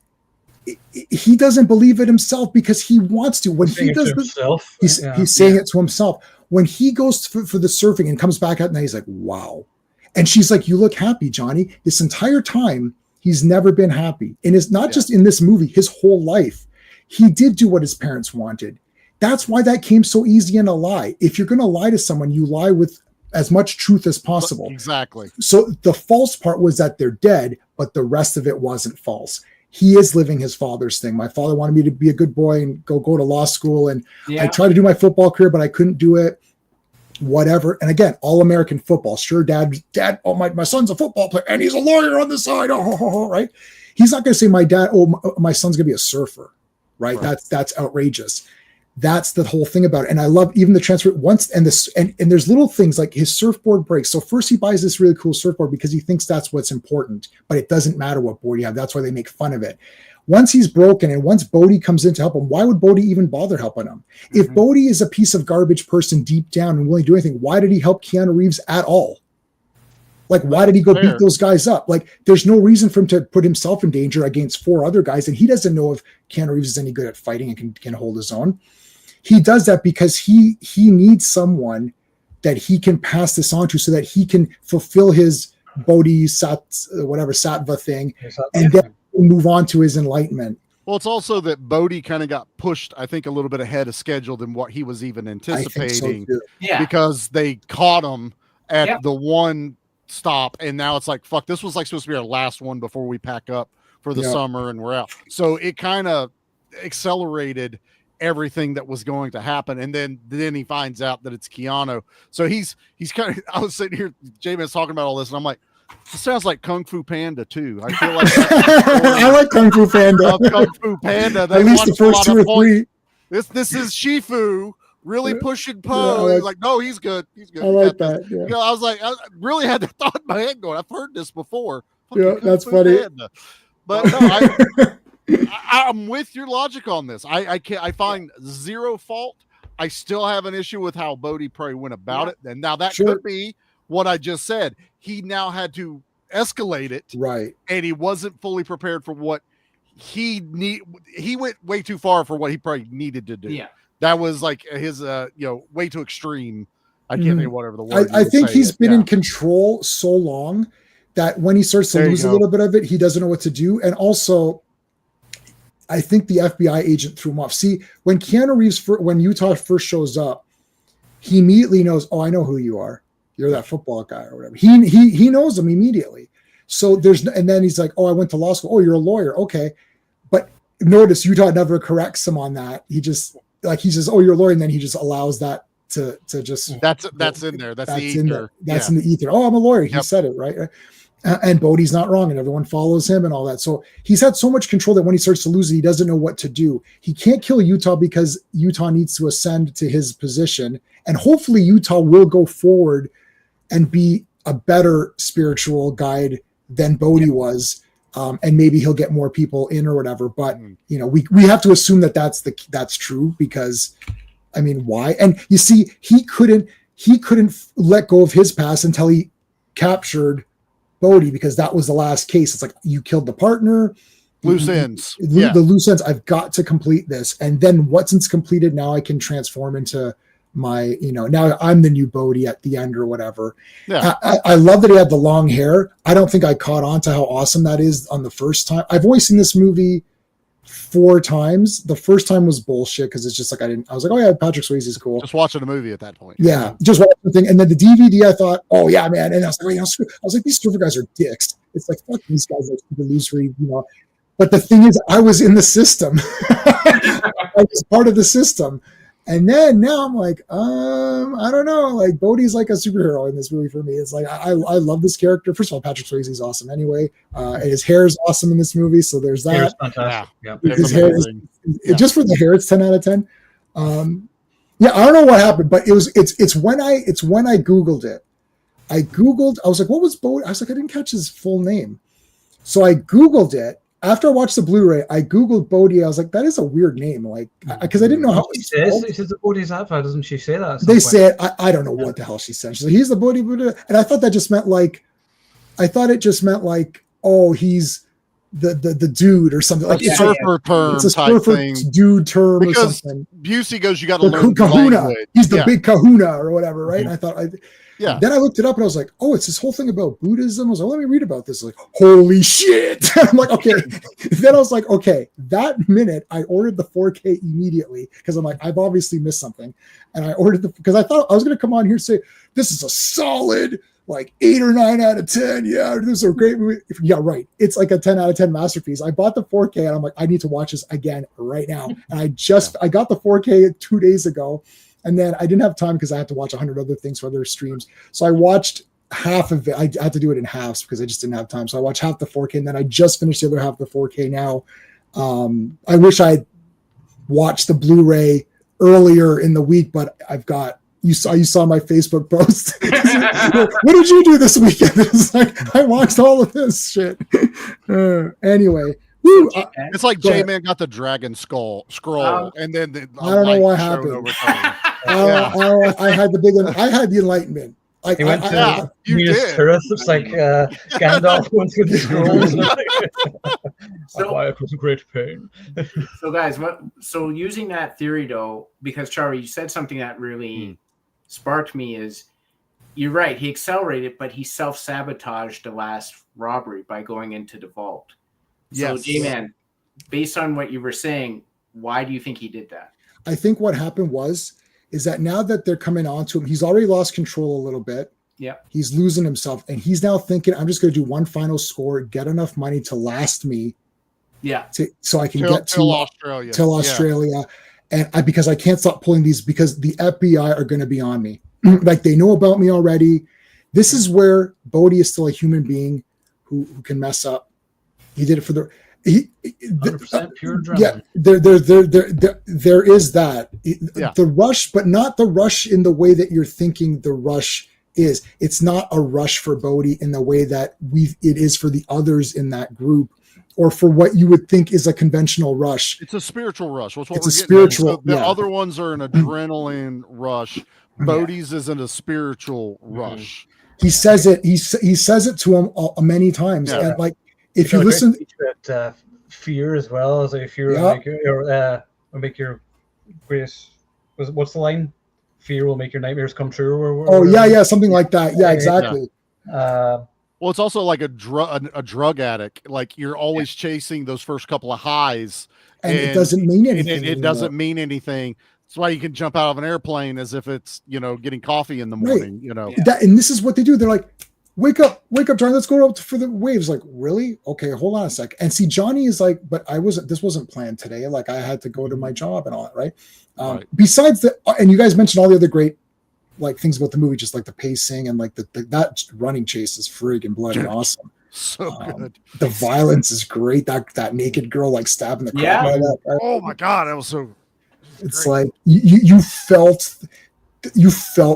he doesn't believe it himself because he wants to. When he does this, he's saying it to himself. When he goes for the surfing and comes back out and he's like, wow. And she's like, you look happy, Johnny. This entire time, he's never been happy. And it's not just in this movie, his whole life. He did do what his parents wanted. That's why that came so easy in a lie. If you're going to lie to someone, you lie with as much truth as possible. Exactly. So the false part was that they're dead, but the rest of it wasn't false. He is living his father's thing. My father wanted me to be a good boy and go to law school. And I tried to do my football career, but I couldn't do it. Whatever. And again, all American football. Sure, dad, oh, my son's a football player and he's a lawyer on the side. Oh, right. He's not going to say my son's going to be a surfer. Right. That's outrageous. That's the whole thing about it. And I love even the transfer once and there's little things like his surfboard breaks. So first he buys this really cool surfboard because he thinks that's what's important, but it doesn't matter what board you have. That's why they make fun of it. once he's broken and once Bodhi comes in to help him, why would Bodhi even bother helping him? If Bodhi is a piece of garbage person deep down and willing to do anything, why did he help Keanu Reeves at all? Like, why did he go beat those guys up? Like, there's no reason for him to put himself in danger against 4 other guys, and he doesn't know if Keanu Reeves is any good at fighting and can hold his own. He does that because he needs someone that he can pass this on to so that he can fulfill his sattva thing and then move on to his enlightenment. Well, it's also that Bodhi kind of got pushed, I think, a little bit ahead of schedule than what he was even anticipating. Because they caught him at the one stop, and now it's like, fuck, this was like supposed to be our last one before we pack up for the summer and we're out. So it kind of accelerated everything that was going to happen, and then he finds out that it's Keanu. So he's kind of, I was sitting here, J-Man's talking about all this, and I'm like, this sounds like Kung Fu Panda too. I feel like I like Kung Fu Panda. Kung Fu Panda. At least the first 2 or 3. This is Shifu really pushing Poe. He's like, no, he's good. He's good. I like that. Yeah. You know, I was like, I really had the thought in my head going, I've heard this before. Yeah, that's funny. Panda. But no, I'm with your logic on this. I find zero fault. I still have an issue with how Bodhi Prey went about it. And now that could be what I just said. He now had to escalate it. Right. And he wasn't fully prepared for what he went way too far for what he probably needed to do. Yeah. That was like his way too extreme. I can't think of whatever the word. I think he's been in control so long that when he starts to lose a little bit of it, he doesn't know what to do. And also, I think the FBI agent threw him off. See, when Keanu Reeves, when Utah first shows up, he immediately knows, oh, I know who you are. You're that football guy or whatever. He knows him immediately. So and then he's like, oh, I went to law school. Oh, you're a lawyer. Okay. But notice Utah never corrects him on that. He just, like, he says, oh, you're a lawyer. And then he just allows that to just. That's in there. That's the ether. That's in the ether. Oh, I'm a lawyer. He said it, right? And Bodhi's not wrong, and everyone follows him and all that. So he's had so much control that when he starts to lose it, he doesn't know what to do. He can't kill Utah because Utah needs to ascend to his position. And hopefully Utah will go forward and be a better spiritual guide than Bodhi was. And maybe he'll get more people in or whatever. But, we have to assume that that's true because, I mean, why? And you see, he couldn't let go of his past until he captured Bodhi, because that was the last case. It's like, you killed the partner. Loose ends. The loose ends. I've got to complete this. And then once it's completed, now I can transform into my, now I'm the new Bodhi at the end or whatever. Yeah. I love that he had the long hair. I don't think I caught on to how awesome that is on the first time. I've only seen this movie 4 times. The first time was bullshit because it's just like I was like, oh yeah, Patrick Swayze is cool. Just watching a movie at that point. Yeah, just watching the thing. And then the DVD, I thought, oh yeah, man. And I was like, I was like, these surfer guys are dicks. It's like, fuck these guys, like illusory, But the thing is, I was in the system. I was part of the system. And then now I'm like, I don't know. Like, Bodhi's like a superhero in this movie for me. It's like, I love this character. First of all, Patrick Swayze is awesome anyway. And his hair is awesome in this movie. So there's that. Hair's fantastic. Yeah. His hair is, just for the hair, it's 10 out of 10. I don't know what happened, but it's when I Googled it. I was like, what was Bodhi? I was like, I didn't catch his full name. So I Googled it. After I watched the Blu-ray, I Googled Bodhi. I was like, that is a weird name. Like, because I didn't know how she says. She says the Bodhi's Alpha, doesn't she say that? They say it. I don't know what the hell she said. She's like, he's the Bodhi. And I thought that just meant like, oh, he's the dude or something. Like a surfer term. It's a surfer dude term because or something. Busey goes, you got to learn kahuna. Language. He's the big kahuna or whatever, right? And I thought, then I looked it up and I was like, oh, it's this whole thing about Buddhism. I was like, let me read about this. Like, holy shit. I'm like, okay. Then I was like, okay, that minute I ordered the 4K immediately because I'm like, I've obviously missed something. And I ordered because I thought I was going to come on here and say, this is a solid, like 8 or 9 out of 10. Yeah, this is a great movie. Yeah, right. It's like a 10 out of 10 masterpiece. I bought the 4K and I'm like, I need to watch this again right now. And I got the 4K 2 days ago. And then I didn't have time because I had to watch 100 other things for other streams. So I watched half of it. I had to do it in halves because I just didn't have time. So I watched half the 4K and then I just finished the other half of the 4K now. I wish I watched the Blu-ray earlier in the week, but you saw my Facebook post. What did you do this weekend? It's like, I watched all of this shit. Anyway, Woo, It's like J-Man got the dragon scroll, and then I don't know what happened. I had the big one. I had the enlightenment. Like, he went to you did. Turret. It's like Gandalf went through the scrolls. So why it was a great pain. So guys, so using that theory though, because Charlie, you said something that really sparked me is you're right, he accelerated, but he self-sabotaged the last robbery by going into the vault. So J-Man, based on what you were saying, why do you think he did that? I think what happened is that now that they're coming on to him, he's already lost control a little bit. Yeah. He's losing himself. And he's now thinking, I'm just going to do one final score, get enough money to last me. Yeah. So I can get to Australia. Till Australia. And because I can't stop pulling these because the FBI are going to be on me. Like they know about me already. This is where Bodhi is still a human being who can mess up. He did it for the 100% pure adrenaline. Yeah, there is that. The rush, but not the rush in the way that you're thinking the rush is. It's not a rush for Bodhi in the way that it is for the others in that group, or for what you would think is a conventional rush. It's a spiritual rush. It's a spiritual. So the other ones are an adrenaline rush. Bodhi's isn't a spiritual rush. He says it. He says it to him many times. Yeah. And like if you listen, fear as well as a fear will make your greatest. What's the line? Fear will make your nightmares come true. Or something like that. Yeah, exactly. Well, it's also like a drug addict. Like you're always chasing those first couple of highs, and it doesn't mean anything. It doesn't mean anything. That's why you can jump out of an airplane as if it's getting coffee in the morning. Right. And this is what they do. They're like, wake up, Johnny, let's go up for the waves. Like, really? Okay, hold on a sec. And see, Johnny is like, but this wasn't planned today. Like I had to go to my job and all that, right? Besides that, and you guys mentioned all the other great like things about the movie, just like the pacing and like that running chase is friggin' bloody awesome. So good. The violence is great. That naked girl like stabbing the crap out of that. Right? Oh my god, that was so. It's great. Like you felt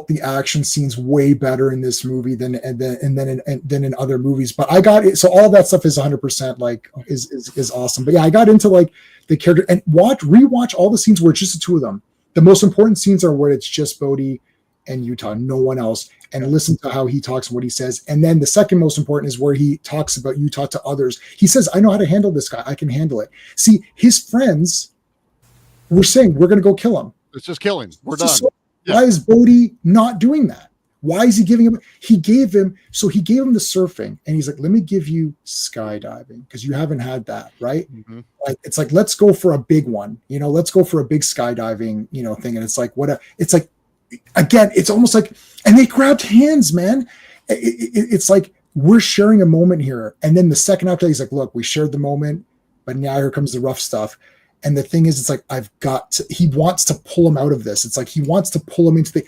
the action scenes way better in this movie than in other movies. But I got it. So all that stuff is 100% like is awesome. But yeah, I got into like the character and rewatch all the scenes where it's just the two of them. The most important scenes are where it's just Bodhi and Utah, no one else, and listen to how he talks and what he says. And then the second most important is where he talks about Utah to others. He says, I know how to handle this guy. I can handle it. See, his friends were saying, we're going to go kill him. Let's just kill him. We're done. Why is Bodhi not doing that? Why is he giving him? He gave him the surfing, and he's like, let me give you skydiving because you haven't had that, right? Mm-hmm. Like it's like let's go for a big one, let's go for a big skydiving, thing. And it's like it's like again, it's almost like, and they grabbed hands, man. It's like we're sharing a moment here, and then the second after he's like, look, we shared the moment, but now here comes the rough stuff. And the thing is, it's like, he wants to pull him out of this. It's like, he wants to pull him into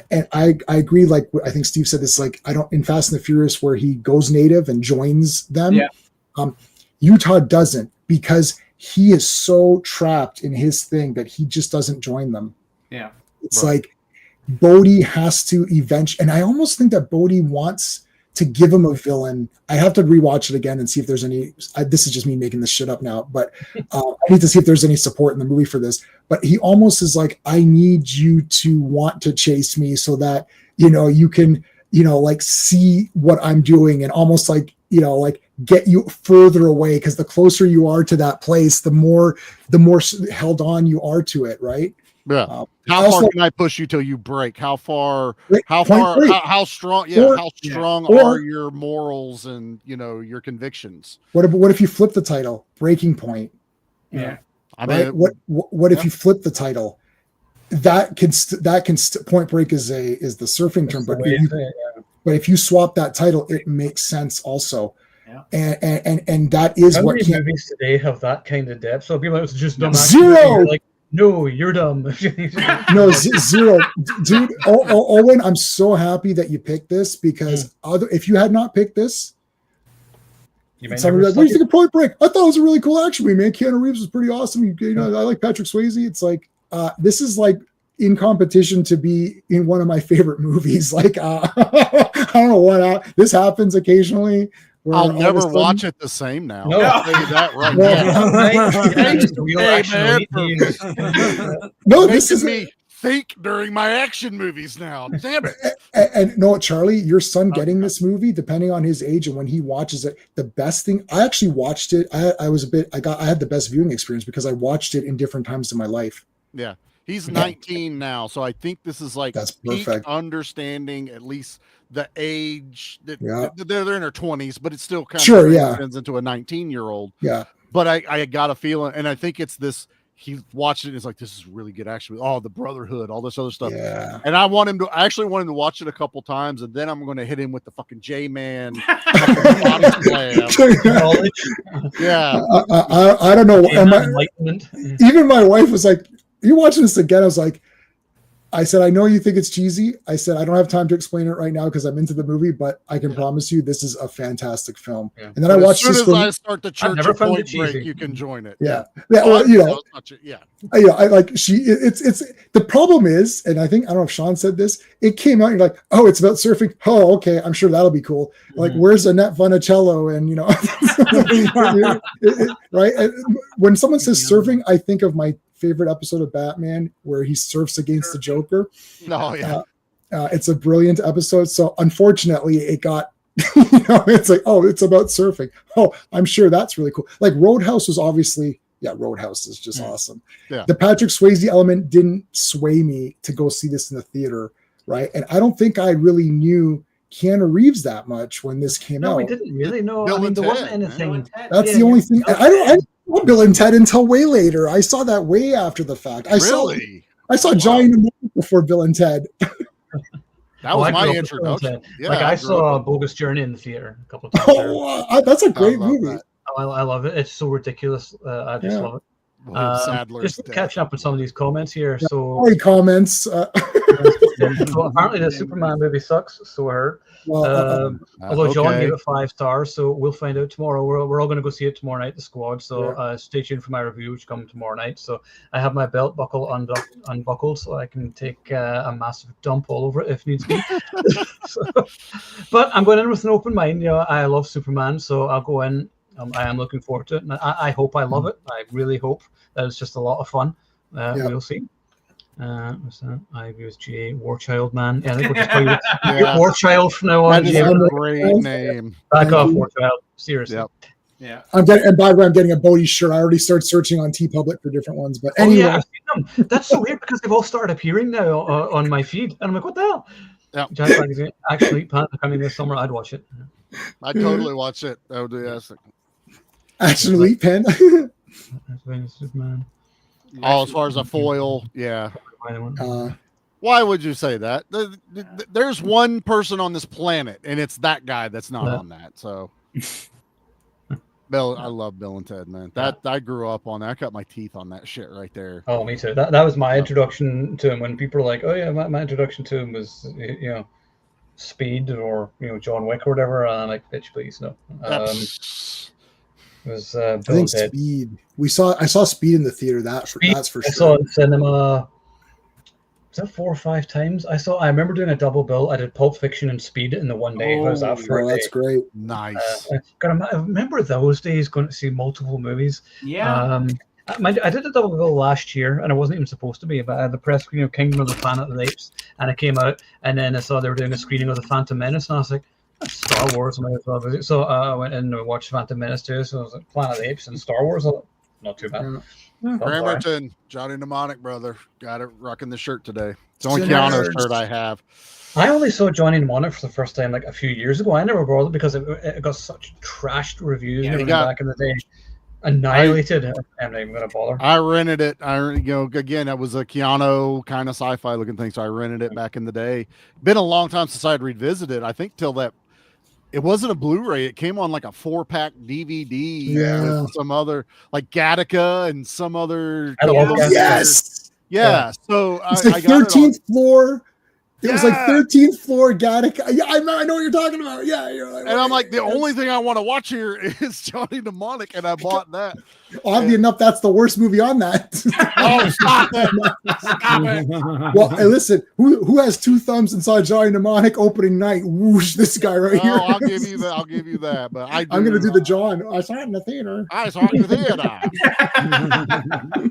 and I agree. Like, I think Steve said this, like, in Fast and the Furious where he goes native and joins them. Yeah. Utah doesn't because he is so trapped in his thing that he just doesn't join them. Yeah. It's like Bodhi has to eventually, and I almost think that Bodhi wants to give him a villain. I have to rewatch it again and see if there's any. This is just me making this shit up now, but I need to see if there's any support in the movie for this. But he almost is like, I need you to want to chase me so that you can like see what I'm doing and almost like like get you further away because the closer you are to that place, the more held on you are to it, right? Yeah. How far can I push you till you break? How strong? Yeah. How strong are your morals and your convinctions? What if you flip the title? Breaking Point. Yeah. I mean, right? What if you flip the title? That can Point Break is the surfing term, but if you swap that title, it makes sense also. Yeah. And that is how what many movies today have that kind of depth. So people, it's just dumb. Zero. No, you're dumb. No, zero. Dude, Owen, I'm so happy that you picked this because if you had not picked this, somebody like, what do you think of Point Break? I thought it was a really cool action movie, man. Keanu Reeves was pretty awesome. I like Patrick Swayze. It's like, this is like in competition to be in one of my favorite movies. Like, I don't know what, this happens occasionally. where I'll all of a never sudden- watch it the same now. No. I'll tell you that right No. now. Right? Just real Hey, action man, elite news. No, this is Making me think during my action movies now. Damn it. and no, Charlie, your son getting this movie, depending on his age and when he watches it, the best thing. I actually watched it. I had the best viewing experience because I watched it in different times in my life. Yeah. He's 19 now, so I think this is like That's peak perfect. understanding, at least the age that Yeah. they're in their 20s, but it's still kind Sure, of yeah. turns into a 19-year-old. Yeah. But I got a feeling, and I think it's this. He watched it and it's like, this is really good action. Oh, the brotherhood, all this other stuff. Yeah. And I actually want him to watch it a couple times, and then I'm going to hit him with the fucking J-Man. Knowledge. Yeah. I don't know. Enlightenment. Even my wife was like, "You watching this again?" I was like, I said, I know you think it's cheesy. I said, I don't have time to explain it right now because I'm into the movie, but I can promise you this is a fantastic film. Yeah. And then I watched as this soon as I start the church never at found Point it Break, cheesy. you can join it. Yeah. Well, you know, yeah. I like it's the problem is, and I don't know if Sean said this, it came out, and you're like, oh, it's about surfing. Oh, okay, I'm sure that'll be cool. Like, where's Annette Vonicello? And right? And when someone says surfing, I think of my favorite episode of Batman where he surfs against the Joker. Oh, yeah. It's a brilliant episode. So unfortunately, it got, it's like, oh, it's about surfing. Oh, I'm sure that's really cool. Like Roadhouse was obviously, Roadhouse is just awesome. Yeah. The Patrick Swayze element didn't sway me to go see this in the theater, right? And I don't think I really knew Keanu Reeves that much when this came out. No, we didn't really know. Bill I mean, and there wasn't Ted, anything. That's the only thing. I didn't know Bill and Ted until way later. I saw that way after the fact. I saw Johnny Mnemonic before Bill and Ted. That was my introduction. Yeah, like I saw Bogus Journey in the theater a couple of times. That's a great movie. I love it. It's so ridiculous. I just love it. Just catching up with some of these comments here. So comments. So apparently the Superman movie sucks. So I heard. Although John gave it 5 stars, so we'll find out tomorrow. We're all going to go see it tomorrow night, the squad. So stay tuned for my review, which comes tomorrow night. So I have my belt buckle unbuckled, so I can take a massive dump all over it if needs be. But I'm going in with an open mind. I love Superman, so I'll go in. I am looking forward to it, and I hope I love it. I really hope that it's just a lot of fun. We'll see. What's that? I agree with GA. War Child, man. Yeah, I think we'll just call you War Child from now on. That is a great name. Back off, War Child. Seriously. Yep. Yeah. And by the way, I'm getting a Bodhi shirt. I already started searching on TeePublic for different ones. But anyway. I've seen them. That's so weird because they've all started appearing now on my feed. And I'm like, what the hell? Yeah. Jack Magazine. Actually, Panther coming this summer, I'd watch it. I totally watch it. I would do yes. Action Elite Pen. Superman. As far as a foil, yeah. Why would you say that? There's one person on this planet, and it's that guy that's not on that. So, Bill, I love Bill and Ted, man. I grew up on that. I cut my teeth on that shit right there. Oh, me too. That was my introduction to him. When people are like, "Oh yeah, my introduction to him was Speed or John Wick or whatever," and I'm like, "Bitch, please no." It was I think Speed. I saw Speed in the theater. That's for sure. I saw it in cinema. Was that 4 or 5 times? I remember doing a double bill. I did Pulp Fiction and Speed in the one day. That's great. Nice. I remember those days going to see multiple movies. Yeah. I did a double bill last year, and I wasn't even supposed to be, but I had the press screening of Kingdom of the Planet of the Apes, and it came out, and then I saw they were doing a screening of the Phantom Menace, and I was like, Star Wars, might as well visit. So I went in and watched Phantom Menace too. So it was like Planet of the Apes and Star Wars. Not too bad. Bremerton, Johnny Mnemonic, brother. Got it rocking the shirt today. It's the only Keanu shirt I have. I only saw Johnny Mnemonic for the first time like a few years ago. I never bothered because it got such trashed reviews back in the day. Annihilated. I'm not even gonna bother. I rented it. Again, that was a Keanu kind of sci-fi looking thing, so I rented it back in the day. Been a long time since I'd revisited. I think till that. It wasn't a Blu-ray. It came on like a 4-pack DVD with some other, like Gattaca and some other. Yes. Yeah. So it's the 13th floor. It was like 13th floor Gattaca. Yeah, I know what you're talking about. Yeah, you're like, and I'm like, the only thing I want to watch here is Johnny Mnemonic, and I bought that. Oddly enough, that's the worst movie on that. Oh, stop it! Stop it! Well, hey, listen, who has two thumbs inside Johnny Mnemonic opening night? Whoosh, this guy right here. I'll give you that. I'll give you that. But I'm going to do the John. I saw it in the theater. I saw it in the theater.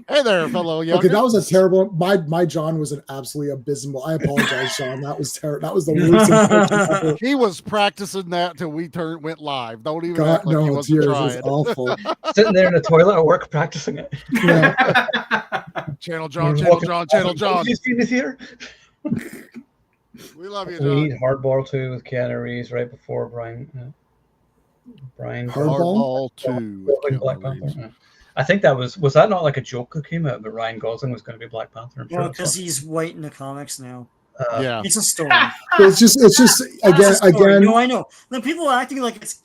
Hey there, fellow youngins. Okay, that was a terrible. My John was an absolutely abysmal. I apologize, Sean. That was terrible. That was the worst impression ever. He was practicing that till we went live. Don't even God, act like he no, wasn't tears. trying. It was awful. Sitting there in the toilet at work practicing it. Yeah. Channel John, Channel John, Channel John. Did you see the theater? We love you, We John. Hardball 2 with Keanu Reeves right before Brian. Hardball 2 with Black Keanu Panther. Reeves. Yeah. I think that was that not like a joke that came out that Ryan Gosling was going to be Black Panther? I'm sure Well, that's because what- he's white in the comics now. Yeah. It's a story. It's just again. No, I know. The people are acting like it's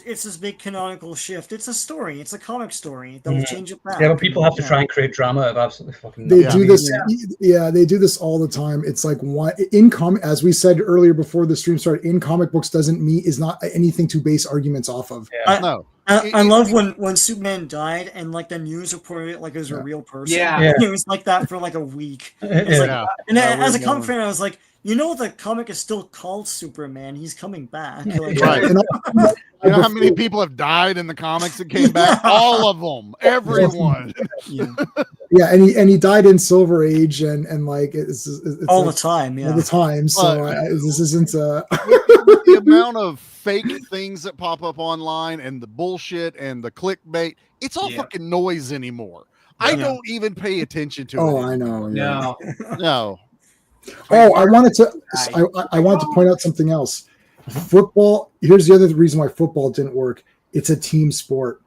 this big canonical shift. It's a story. It's a comic story. They'll change it back. Yeah, but people have to try and create drama of absolutely fucking. They nothing. do this. Yeah, they do this all the time. It's like one in comic, as we said earlier before the stream started. In comic books, is not anything to base arguments off of. Yeah. No. I love when Superman died and like the news reported it like it was a real person. Yeah. It was like that for like a week. Yeah. And Yeah, as a we're comic going. fan, I was like, the comic is still called Superman. He's coming back. Like, Right. And You know how many people have died in the comics that came back? All of them. Everyone. yeah. yeah, and he died in Silver Age, and like it's all like, the time. all Yeah. the time. So But- this isn't. With the amount of fake things that pop up online and the bullshit and the clickbait, it's all fucking noise anymore. I Yeah. don't even pay attention to Oh, it. I know. Yeah. No. No. Oh, I wanted to point out something else. Football. Here's the other reason why football didn't work. It's a team sport.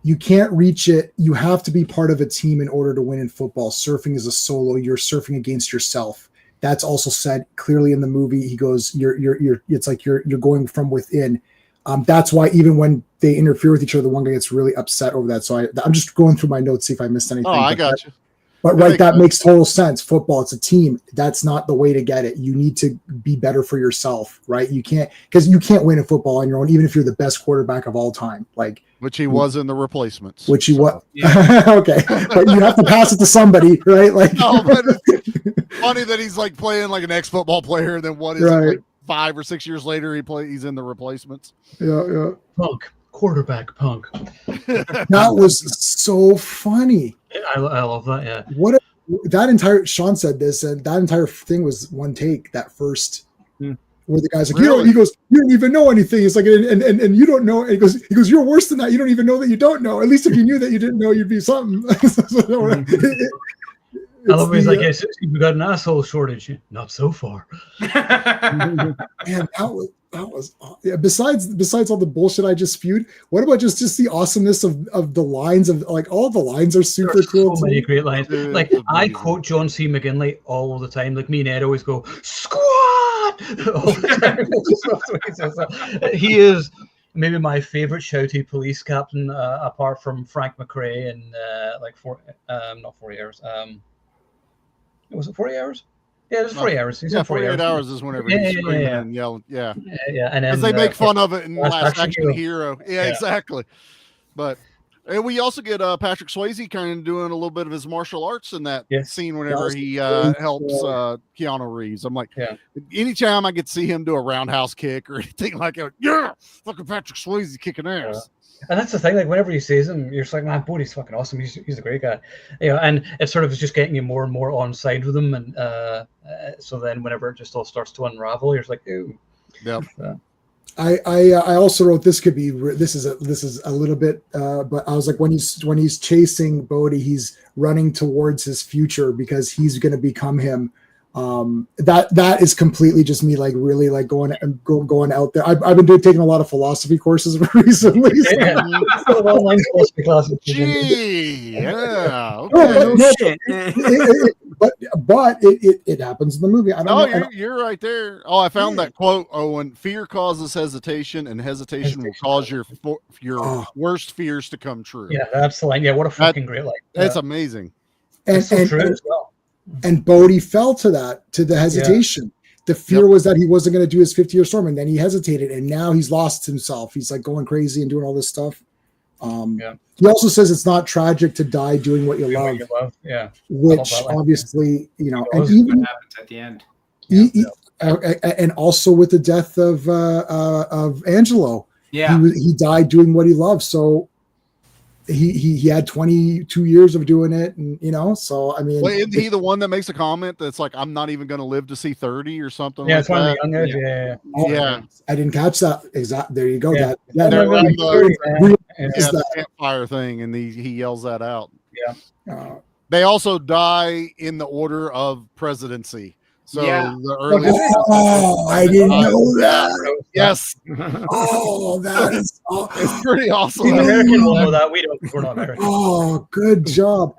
You can't reach it. You have to be part of a team in order to win in football. Surfing is a solo. You're surfing against yourself. That's also said clearly in the movie. He goes, it's like you're going from within. That's why even when they interfere with each other, the one guy gets really upset over that. So I'm just going through my notes, see if I missed anything. Oh, I got you. But right, that makes total sense. Football, it's a team. That's not the way to get it. You need to be better for yourself, right? You can't win in football on your own, even if you're the best quarterback of all time. Like Which he was in the replacements. which you what? Yeah. Okay, but you have to pass it to somebody, right? Like, Oh, but it's funny that he's like playing like an ex-football player, and then what is it, Right. like 5 or 6 years later he's in the replacements. yeah. Punk quarterback punk. That was so funny. I love that. Yeah. What that entire Sean said this, and that entire thing was one take. That first, where the guy's like, Really? he goes, you don't even know anything. It's like, and you don't know. And he goes, you're worse than that. You don't even know that you don't know. At least if you knew that you didn't know, you'd be something. I love when he's like, yes, we got an asshole shortage. Not so far. Man, that was yeah. Besides all the bullshit I just spewed, what about just the awesomeness of the lines of like all the lines are super There's cool. so many great lines. Dude, Like it's I amazing. quote John C. McGinley all the time. Like me and Ed always go squad all the time. It's just the way he says that. He is maybe my favorite shouty police captain, apart from Frank McRae in like not 40 hours. Was it 40 hours? Yeah, it was 40 hours. He's in 48 hours. hours is whenever Yeah, he's yeah, screaming yeah. and yelling. Yeah. Yeah, and then Because they make fun of it in Last Last Action Action Hero. Yeah, Yeah. exactly. But and we also get Patrick Swayze kind of doing a little bit of his martial arts in that Yes. scene whenever Yes. he helps Keanu Reeves. I'm like, Yeah. anytime I get to see him do a roundhouse kick or anything like that, yeah, fucking Patrick Swayze kicking ass. And that's the thing, like whenever you see him, you're just like, man, Bodhi's fucking awesome. He's a great guy. And it sort of is just getting you more and more on side with him. And so then whenever it just all starts to unravel, you're just like, ooh. Yep. I also wrote this is a little bit, but I was like when he's chasing Bodhi, he's running towards his future because he's going to become him. That is completely just me, like really like going out there. I've been taking a lot of philosophy courses recently. So. Yeah. Online philosophy classes. Gee, yeah. No, Okay. but- Shit. But it happens in the movie. I don't No, know. you're right there. Oh, I found that quote, Owen. Fear causes hesitation, and hesitation will cause your Oh. worst fears to come true. Yeah, that's the line. Yeah, what a fucking great line. That's amazing. And That's so true as well. and Bodhi fell to the hesitation. The fear was that he wasn't going to do his 50-year storm, and then he hesitated, and now he's lost himself. He's like going crazy and doing all this stuff. He also says it's not tragic to die doing what you love. Yeah, which obviously, and even what happens at the end. And also with the death of Angelo, he died doing what he loved. So he had 22 years of doing it, and so I mean, well, isn't he the one that makes a comment that's like, I'm not even going to live to see 30 or something? Yeah, like it's one of that? the young guys. Yeah. I didn't catch that. Exactly. There you go. Yeah. They're on the that campfire thing, and he yells that out. Yeah. They also die in the order of presidency. So the earliest. Oh, I didn't know that. Yes. Oh, that is. It's pretty awesome. The American will know that. We don't. We're not American. Oh, good job.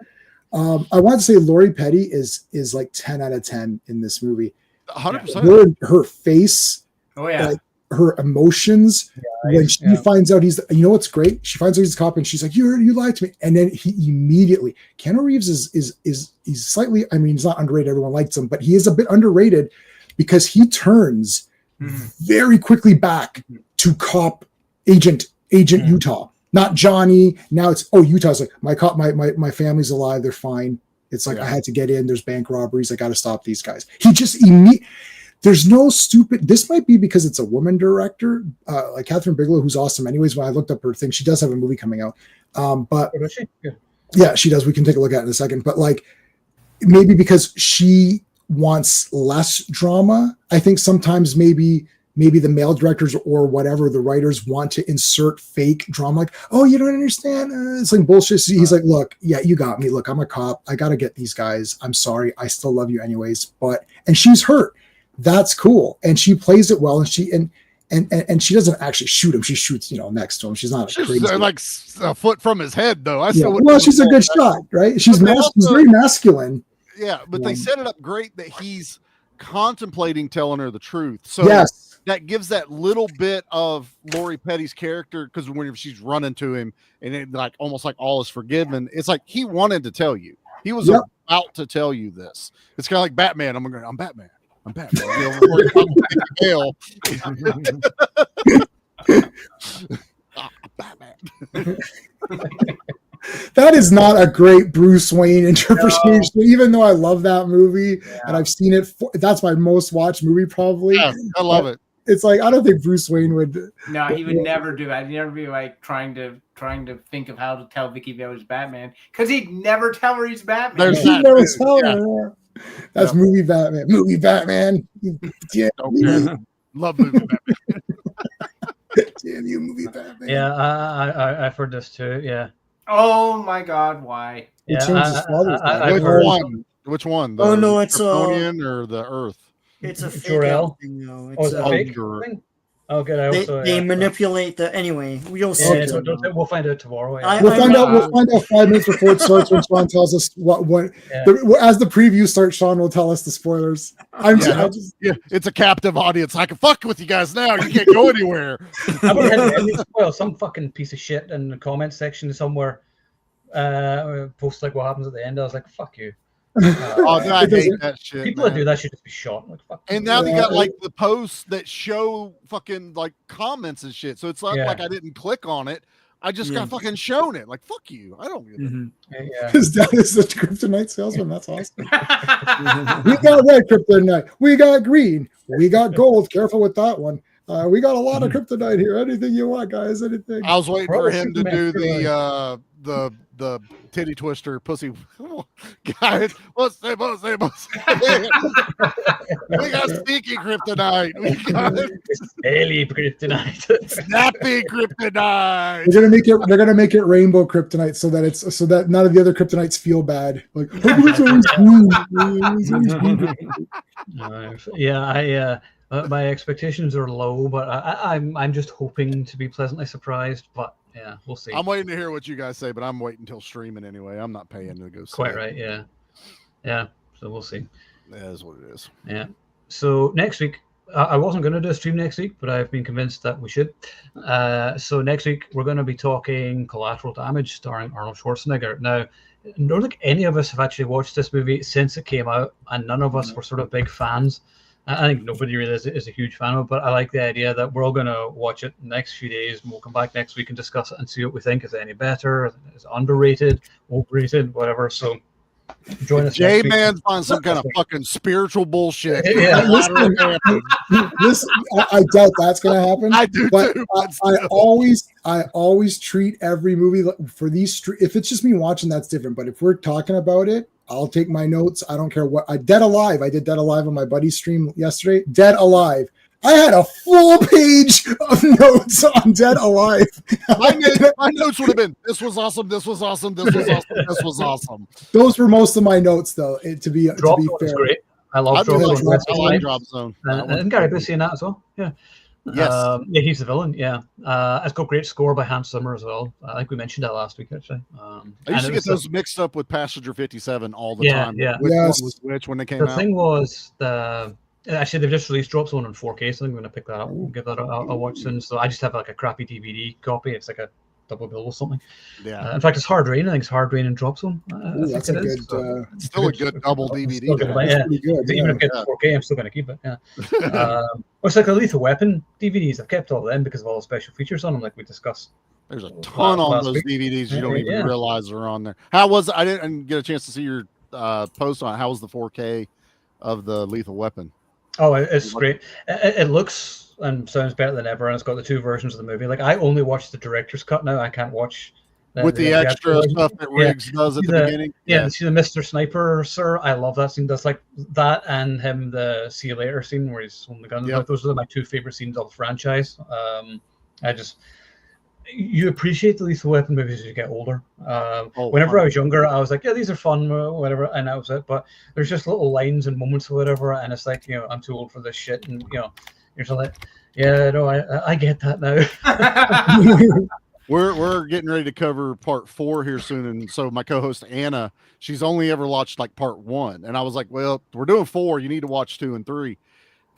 I want to say Lori Petty is like 10 out of 10 in this movie. 100%. Her face. Oh yeah. Like, her emotions when she finds out what's great? She finds out he's a cop and she's like, you lied to me. And then he immediately, Keanu Reeves is he's slightly, I mean, he's not underrated. Everyone likes him, but he is a bit underrated because he turns very quickly back to cop agent Utah, not Johnny. Now it's, Utah's like, my family's alive. They're fine. It's like, I had to get in. There's bank robberies. I got to stop these guys. He just there's no stupid. This might be because it's a woman director, like Catherine Bigelow, who's awesome. Anyways, when I looked up her thing, she does have a movie coming out. But yeah, she does. We can take a look at it in a second. But like, maybe because she wants less drama. I think sometimes maybe the male directors or whatever the writers want to insert fake drama. Like, you don't understand. It's like bullshit. So he's like, look, you got me. Look, I'm a cop. I got to get these guys. I'm sorry. I still love you anyways. And she's hurt. That's cool, and she plays it well, and she doesn't actually shoot him. She shoots, next to him. She's not crazy. Like a foot from his head, though. She's a good shot, right? She's very masculine. Yeah, but they set it up great that he's contemplating telling her the truth. So that gives that little bit of Lori Petty's character, because when she's running to him and it like almost like all is forgiven, it's like he wanted to tell you. He was about to tell you this. It's kind of like Batman. I'm Batman. I'm Batman. Batman. That is not a great Bruce Wayne interpretation, even though I love that movie and I've seen it. That's my most watched movie, probably. Yeah, I love it. It's like, I don't think Bruce Wayne would. No, he would never do that. He'd never be like trying to think of how to tell Vicky Vale he's Batman, because he'd never tell her he's Batman. That's movie Batman. Movie Batman. Yeah. Love movie Batman. Damn you, movie Batman. Yeah, I've heard this too. Yeah. Oh my God, why? Yeah, Which one? Oh no, it's Kryptonian or the Earth? It's a Jor-El thing, though. It's a fake thing? Oh, good. They manipulate the. Anyway, we'll see. We'll find out tomorrow. We'll find out 5 minutes before it starts when Sean tells us what. As the preview starts, Sean will tell us the spoilers. It's a captive audience. I can fuck with you guys now. You can't go anywhere. Some fucking piece of shit in the comment section somewhere posts like what happens at the end. I was like, fuck you. I hate that shit. People that do that should just be shot. Like, fuck. And now they got like the posts that show fucking like comments and shit. So it's not like I didn't click on it. I just got fucking shown it. Like, fuck you. I don't get it. His dad is the kryptonite salesman. That's awesome. We got red kryptonite. We got green. We got gold. Careful with that one. We got a lot of kryptonite here. Anything you want, guys. Anything. I was waiting for him to do the titty twister pussy. Guys, what's they both say? We got sneaky kryptonite. We got Daily kryptonite. Snappy kryptonite. They're gonna make it rainbow kryptonite so that none of the other kryptonites feel bad. Like, my expectations are low, but I'm just hoping to be pleasantly surprised. But yeah, we'll see. I'm waiting to hear what you guys say, but I'm waiting until streaming anyway. I'm not paying to go see Quite it. right, yeah. So we'll see. That is what it is. Yeah. So next week, I wasn't going to do a stream next week, but I've been convinced that we should. So next week we're going to be talking Collateral Damage, starring Arnold Schwarzenegger. Now, I don't think any of us have actually watched this movie since it came out, and none of us were sort of big fans. I think nobody really is a huge fan of it, but I like the idea that we're all going to watch it the next few days, and we'll come back next week and discuss it and see what we think. Is it any better? Is it underrated, overrated, whatever? So join us. J-Man finds some kind of fucking spiritual bullshit. Yeah. Listen, I doubt that's gonna happen. I do but too. I always treat every movie for these. If it's just me watching, that's different. But if we're talking about it, I'll take my notes. I don't care what. Dead Alive. I did Dead Alive on my buddy's stream yesterday. Dead Alive. I had a full page of notes on Dead Alive. My notes would have been, this was awesome, this was awesome, this was awesome, this was awesome. Those were most of my notes, though. To be fair, great. I love I like Drop Zone. And Gary Busey in that as well. Yeah. Yes. Yeah, he's the villain. Yeah. It's got great score by Hans Zimmer as well. I think we mentioned that last week, actually. I used to get those mixed up with Passenger 57 all the time. Yeah. Which one was which when they came out? The thing was, actually, they've just released Drop Zone in 4K, so I'm going to pick that up and give that a watch soon. So I just have like a crappy DVD copy. It's like a double bill or something. Yeah. In fact, it's Hard Rain. I think it's Hard Rain and Drop Zone. That's a good. It's still a good double DVD. Even if it's 4K, I'm still going to keep it. Yeah. It's like the Lethal Weapon DVDs. I've kept all of them because of all the special features on them, like we discussed. There's a ton on those DVDs you don't even realize are on there. How was I didn't get a chance to see your post on it. How was the 4K of the Lethal Weapon? Oh, it's great. It looks and sounds better than ever, and it's got the two versions of the movie. Like I only watch the director's cut now. I can't watch with the extra stuff that Reeves does at the beginning. Yeah, see the Mr. Sniper, sir. I love that scene. That's like that and him the see you later scene where he's holding the gun. Yep. Those are my two favorite scenes of the franchise. You appreciate the Lethal Weapon movies as you get older. Whenever I was younger, I was like, yeah, these are fun, whatever, and that was it. But there's just little lines and moments or whatever, and it's like, I'm too old for this shit, and you're just like, yeah, no, I get that now. We're getting ready to cover part 4 here soon, and so my co-host Anna, she's only ever watched like part 1, and I was like, well, we're doing 4, you need to watch 2 and 3.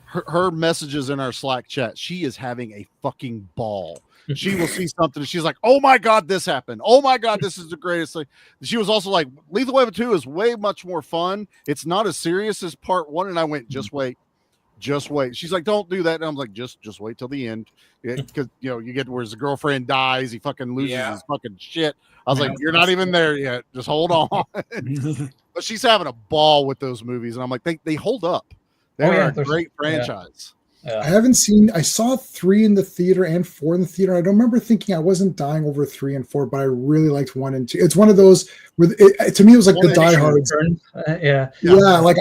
Her messages in our Slack chat, she is having a fucking ball. She will see something and she's like, oh my God, this happened. Oh my God, this is the greatest thing. She was also like, Lethal Weapon 2 is way much more fun. It's not as serious as part 1. And I went, just wait. She's like, don't do that. And I'm like, just wait till the end. Because, you get where his girlfriend dies. He fucking loses his fucking shit. I was like, you're not even there yet. Just hold on. But she's having a ball with those movies. And I'm like, they hold up. They're a great franchise. I haven't I saw 3 in the theater and 4 in the theater. I don't remember thinking I wasn't dying over 3 and 4, but I really liked 1 and 2. It's one of those where to me it was like the Die Hard. Like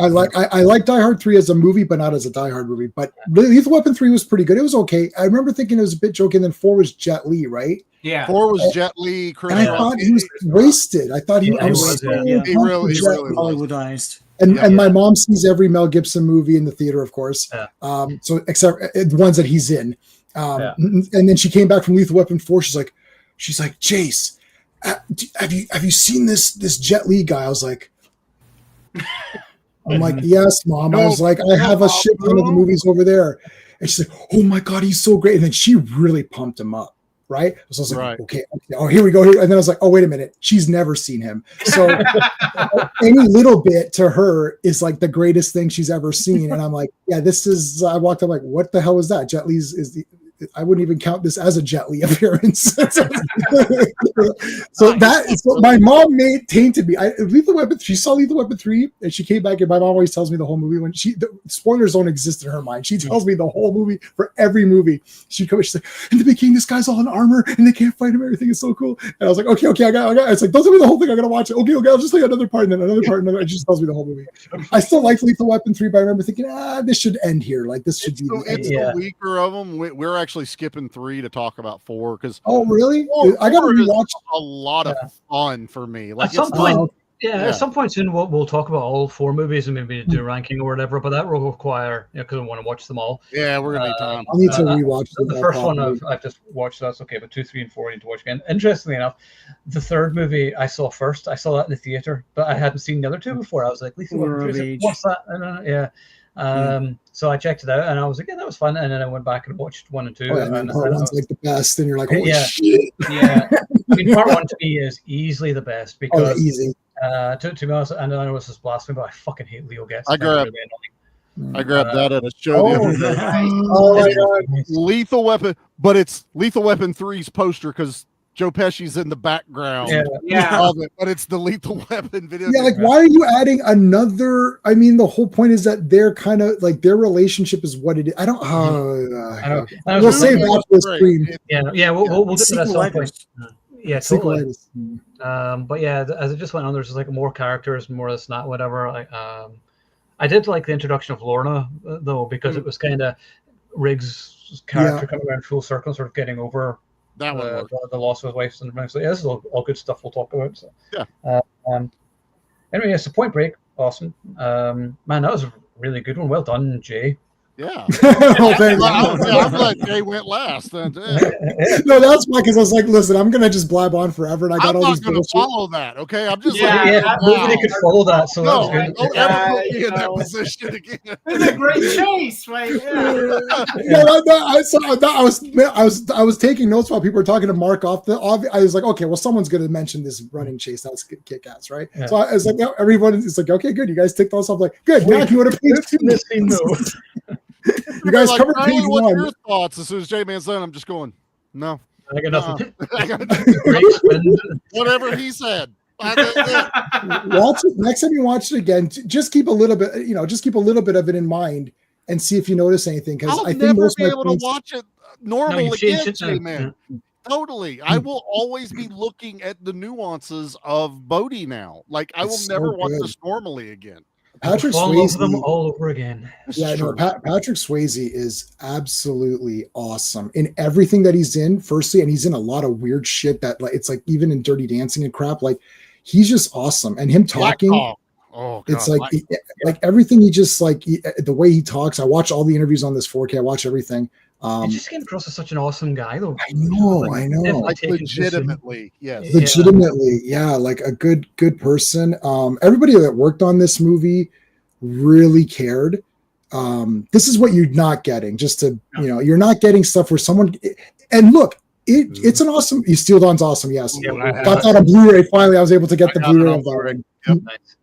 I like Die Hard 3 as a movie, but not as a Die Hard movie. But Lethal Weapon 3 was pretty good. It was okay. I remember thinking it was a bit joking. Then 4 was Jet Li, right? Yeah. 4 was Jet Li. And I thought he was wasted. I thought he was really Hollywoodized. And my mom sees every Mel Gibson movie in the theater, of course. So except the ones that he's in. And then she came back from Lethal Weapon 4. She's like, Jace, have you seen this Jet Li guy? I was like, yes, Mom. I was like, I have a shit ton of the movies over there. And she's like, oh my God, he's so great. And then she really pumped him up. Right. So I was like, okay. Oh, here we go. And then I was like, oh, wait a minute. She's never seen him. So any little bit to her is like the greatest thing she's ever seen. And I'm like, yeah, I walked up like, what the hell is that? Jet Li's I wouldn't even count this as a Jet Li appearance. So my mom tainted me. Lethal Weapon. She saw Lethal Weapon 3 and she came back and my mom always tells me the whole movie the spoilers don't exist in her mind. She tells me the whole movie for every movie. She's like, in the beginning, this guy's all in armor and they can't fight him. Everything is so cool. And I was like, okay, I got it. It's like, don't tell me the whole thing. I'm gonna watch it. Okay, I'll just like another part and then another part and then she just tells me the whole movie. I still like Lethal Weapon 3, but I remember thinking, this should end here. Like this should be. It's the weaker of them. We're actually skipping 3 to talk about 4 because really? I gotta rewatch. A lot of fun for me. Like at some point, at some point soon we'll talk about all 4 movies and maybe do a ranking or whatever. But that will require because I want to watch them all. Yeah, we're gonna need time. I need to rewatch the first one. I've just watched. That's okay, but 2, 3, and 4 I need to watch again. Interestingly enough, the third movie I saw first. I saw that in the theater, but I hadn't seen the other 2 before. I was like, Lethal Weapon 3. What's that? So I checked it out and I was like, yeah, that was fun. And then I went back and watched 1 and 2. And part 1's like the best. And you're like, holy shit. Yeah. I mean, part 1 to me is easily the best because easy. To be honest, I know this is blasphemy, but I fucking hate Leo Getz. I agree. I grabbed that at a show the other day. Oh my god! Lethal Weapon, but it's Lethal Weapon 3's poster because Joe Pesci's in the background of it, but it's the Lethal Weapon video. Yeah, like why are you adding another? I mean, the whole point is that they're kind of like their relationship is what it is. I don't. We'll save that for the stream. Yeah, we'll do that at some point. Yeah, totally. But yeah, as it just went on, there's like more characters, more of this, not whatever. I did like the introduction of Lorna though, because it was kind of Riggs' character coming around full circle, sort of getting over the loss of his wife and everything. So yeah, this is all good stuff we'll talk about. So anyway, so Point Break, awesome. Man, that was a really good one. Well done, Jay. Yeah. I'm glad Jay went last. No, that's why, because I was like, listen, I'm gonna just blab on forever, and I got all these. I'm not gonna follow that. Okay, I'm just nobody could follow that. So no, that's good. Don't ever put me in that position again. It's a great chase, right? I was taking notes while people were talking to Mark off the. I was like, okay, well, someone's gonna mention this running chase. That's kick ass, right? Yeah. So I was like, everyone is like, okay, good. You guys ticked those off. Like, good. Now if you want to please. You guys covered page one. What's your thoughts? As soon as J-Man's done, I'm just going, no. I got nothing. Whatever he said. Watch it next time you watch it again. Just keep a little bit, just keep a little bit of it in mind and see if you notice anything. Because I think never be able to watch it normal again, J-Man. Totally. I will always be looking at the nuances of Bodhi now. Like I will never watch this normally again. Patrick Swayze, them all over again. Patrick Swayze is absolutely awesome in everything that he's in. Firstly, and he's in a lot of weird shit that, like, it's like even in Dirty Dancing and crap. Like, he's just awesome, and him talking. God, it's like everything. He just the way he talks. I watch all the interviews on this 4K. I watch everything. He just came across as such an awesome guy, though. I know. Like legitimately, yes. Legitimately, like a good person. Everybody that worked on this movie really cared. This is what you're not getting. Just to you're not getting stuff where someone. And look, it's an awesome. Steel Dawn's awesome. Yes, got that on Blu-ray. Finally, I was able to get the Blu-ray of that. Nice.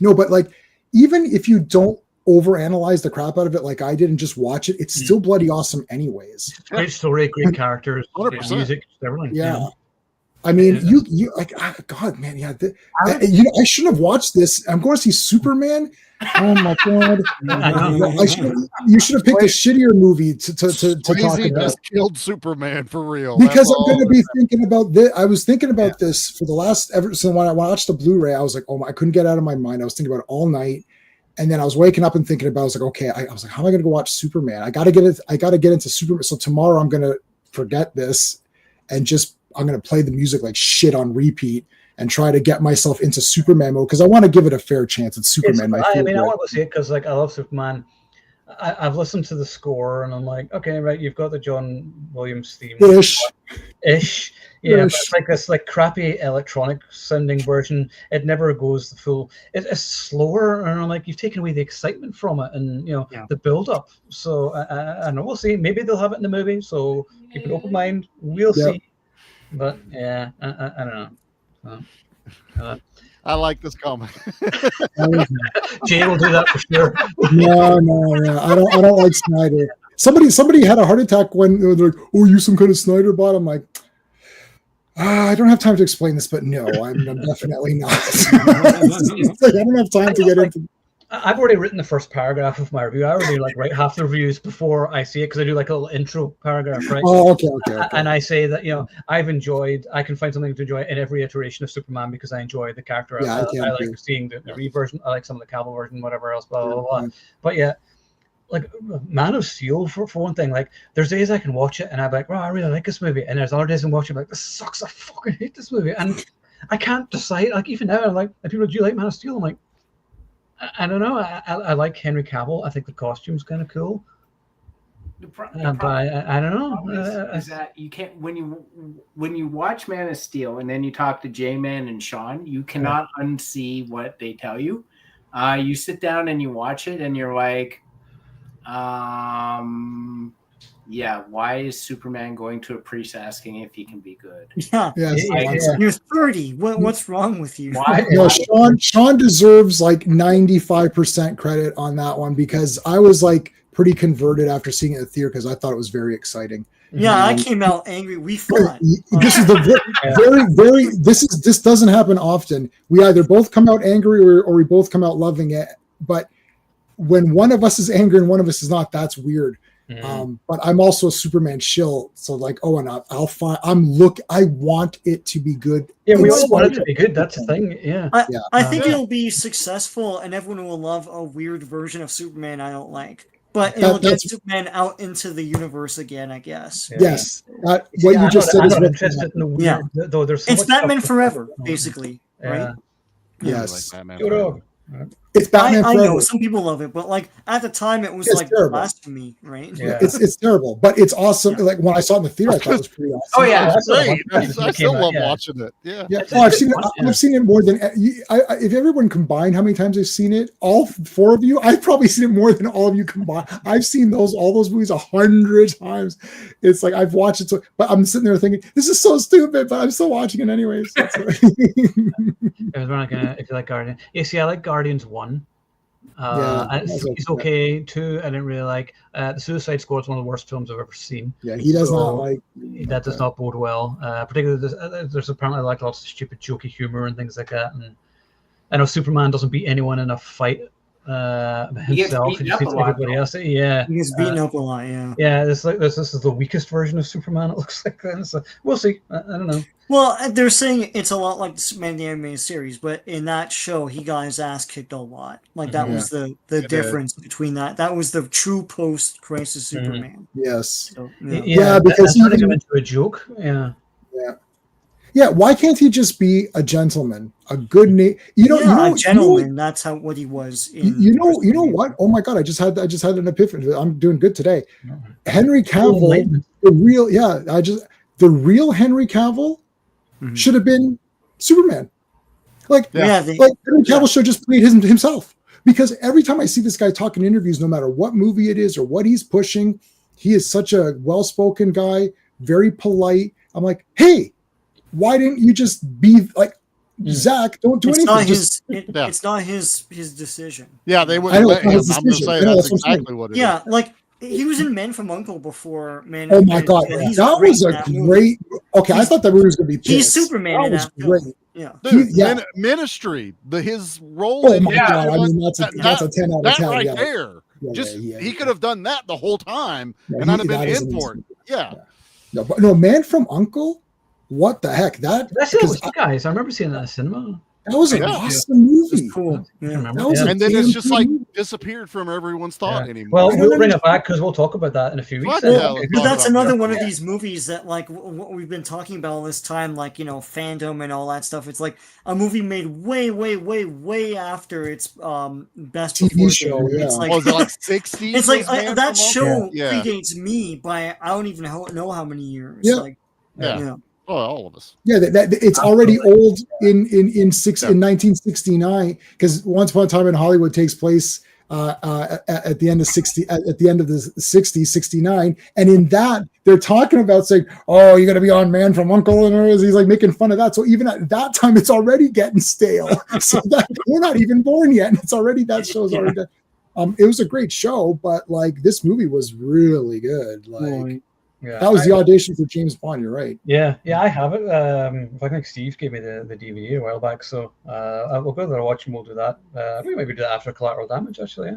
No, but like, even if you don't overanalyze the crap out of it like I did and just watch it, it's still bloody awesome anyways. Great story, great characters, 100%. Music, everything. Yeah. I mean, you like, God, man, I shouldn't have watched this. I'm going to see Superman. Oh my God! You should have picked a shittier movie to talk about. Just killed Superman for real. Because I'm going to be thinking about this. I was thinking about this for the last so when I watched the Blu-ray, I was like, I couldn't get it out of my mind. I was thinking about it all night. And then I was waking up and thinking about it. I was like, okay, I was like, how am I going to go watch Superman? I got to get it. I got to get into Superman. So tomorrow I'm going to forget this and I'm going to play the music like shit on repeat and try to get myself into Superman mode because I want to give it a fair chance. It's Superman. I want to see it because like I love Superman. I've listened to the score and I'm like, okay, right, you've got the John Williams theme. Ish. Yeah, but it's like this like crappy electronic sounding version. It never goes the full. It's slower, and I'm like, you've taken away the excitement from it, and the build up. So I know we'll see. Maybe they'll have it in the movie. So keep an open mind. We'll see. But yeah, I don't know. I like this comment. Jay will do that for sure. No. I don't like Snyder. Somebody had a heart attack when they're like, "Oh, you some kind of Snyder bot?" I'm like, I don't have time to explain this, but no, I'm definitely not. I don't have time to get into. I've already written the first paragraph of my review. I already write half the reviews before I see it because I do like a little intro paragraph, right? Oh, okay. And I say that I can find something to enjoy in every iteration of Superman because I enjoy the character. Yeah, I like seeing the Reeves version. I like some of the Cavill version, whatever else, blah blah blah. But yeah. Like Man of Steel for one thing, like there's days I can watch it and I'm like, I really like this movie, and there's other days I'm watching like, this sucks, I fucking hate this movie, and I can't decide. Like even now, I'm like, people, do you like Man of Steel? I'm like, I don't know. I like Henry Cavill. I think the costume's kind of cool. But I don't know. Is that you can't when you watch Man of Steel and then you talk to J-Man and Sean, you cannot unsee what they tell you. You sit down and you watch it and you're like, yeah, why is Superman going to a priest asking if he can be good? Yeah, you're 30. What's wrong with you? Why? No, Sean deserves like 95% credit on that one, because I was like pretty converted after seeing it in the theater because I thought it was very exciting. Yeah, I came out angry. We fought. This is the this doesn't happen often. We either both come out angry or we both come out loving it. But when one of us is angry and one of us is not, that's weird. But I'm also a Superman shill, so like, I want it to be good. Yeah, we all want it to be good. That's the thing. Yeah, I think it'll be successful, and everyone will love a weird version of Superman I don't like. But it'll get Superman out into the universe again, I guess. Yes, what you just said is interested in the weird. Though there's it's Batman Forever, basically, right? Yes. It's Batman Forever. I know some people love it, but like at the time, it was like terrible. blasphemy, right? Yeah. It's terrible, but it's awesome. Like when I saw it in the theater, I thought it was pretty awesome. Oh yeah, I still love watching it. Yeah. Oh, I've seen it more than if everyone combined how many times I've seen it. All four of you, I've probably seen it more than all of you combined. I've seen all those movies 100 times. It's like I've watched it, but I'm sitting there thinking this is so stupid, but I'm still watching it anyways. If you like Guardians, see, I like Guardians 1. It's okay. 2, I didn't really like. The Suicide Squad is one of the worst films I've ever seen. Yeah, he does not like. That does not bode well. Particularly, there's apparently like lots of stupid, jokey humor and things like that. And I know Superman doesn't beat anyone in a fight himself. He gets beaten up a lot. Everybody else. Yeah, he gets beaten up a lot. Yeah. Yeah, this is the weakest version of Superman. It looks like then. So we'll see. I don't know. Well, they're saying it's a lot like the Superman the Animated Series, but in that show, he got his ass kicked a lot. Like that was the difference between that. That was the true post-crisis Superman. Yes. So, because he turned him into a joke. Yeah. Why can't he just be a gentleman, a good name? A gentleman. That's what he was. You know what? Oh my God! I just had an epiphany. I'm doing good today. Henry Cavill, the real Henry Cavill. Should have been Superman. Henry Cavill should have just played himself. Because every time I see this guy talking in interviews, no matter what movie it is or what he's pushing, he is such a well-spoken guy, very polite. I'm like, hey, why didn't you just be like Zach? Don't do anything. It's not his decision. Yeah, they wouldn't let him. I'm going to say that's exactly what it is. Yeah, like he was in Men from U.N.C.L.E. before Man. Oh my God, that was a great. Okay, I thought that movie was going to be. He's Superman. That was great. Yeah, Ministry. His role. Oh my God! I mean, that's a 10 out of 10. That right there. He could have done that the whole time, and I'd have been in for it. Yeah. No, Man from U.N.C.L.E. What the heck? That's it with you guys. I remember seeing that in the cinema. That was an awesome movie. Cool. Yeah. And then it's just like disappeared from everyone's thought anymore. Well, we'll bring it back because we'll talk about that in a few weeks. That's another one of these movies that, like, what we've been talking about all this time, like, fandom and all that stuff. It's like a movie made way, way, way, way after its best TV show. Yeah. It's like, was it like 60s? It's like that show predates me by I don't even know how many years. Yeah. Like, Oh, all of us. Yeah, it's already old in 1969 because Once Upon a Time in Hollywood takes place at the end of the 60s, 69, and in that they're talking about saying, "Oh, you're gonna be on Man from U.N.C.L.E." and he's like making fun of that. So even at that time, it's already getting stale. So we're not even born yet, and it's already that show's already done. It was a great show, but like this movie was really good. Like. Yeah, that was the audition for James Bond. You're right. Yeah, I have it. In fact, I think Steve gave me the DVD a while back, so we'll go there and watch and we'll do that. We maybe do that after Collateral Damage, actually.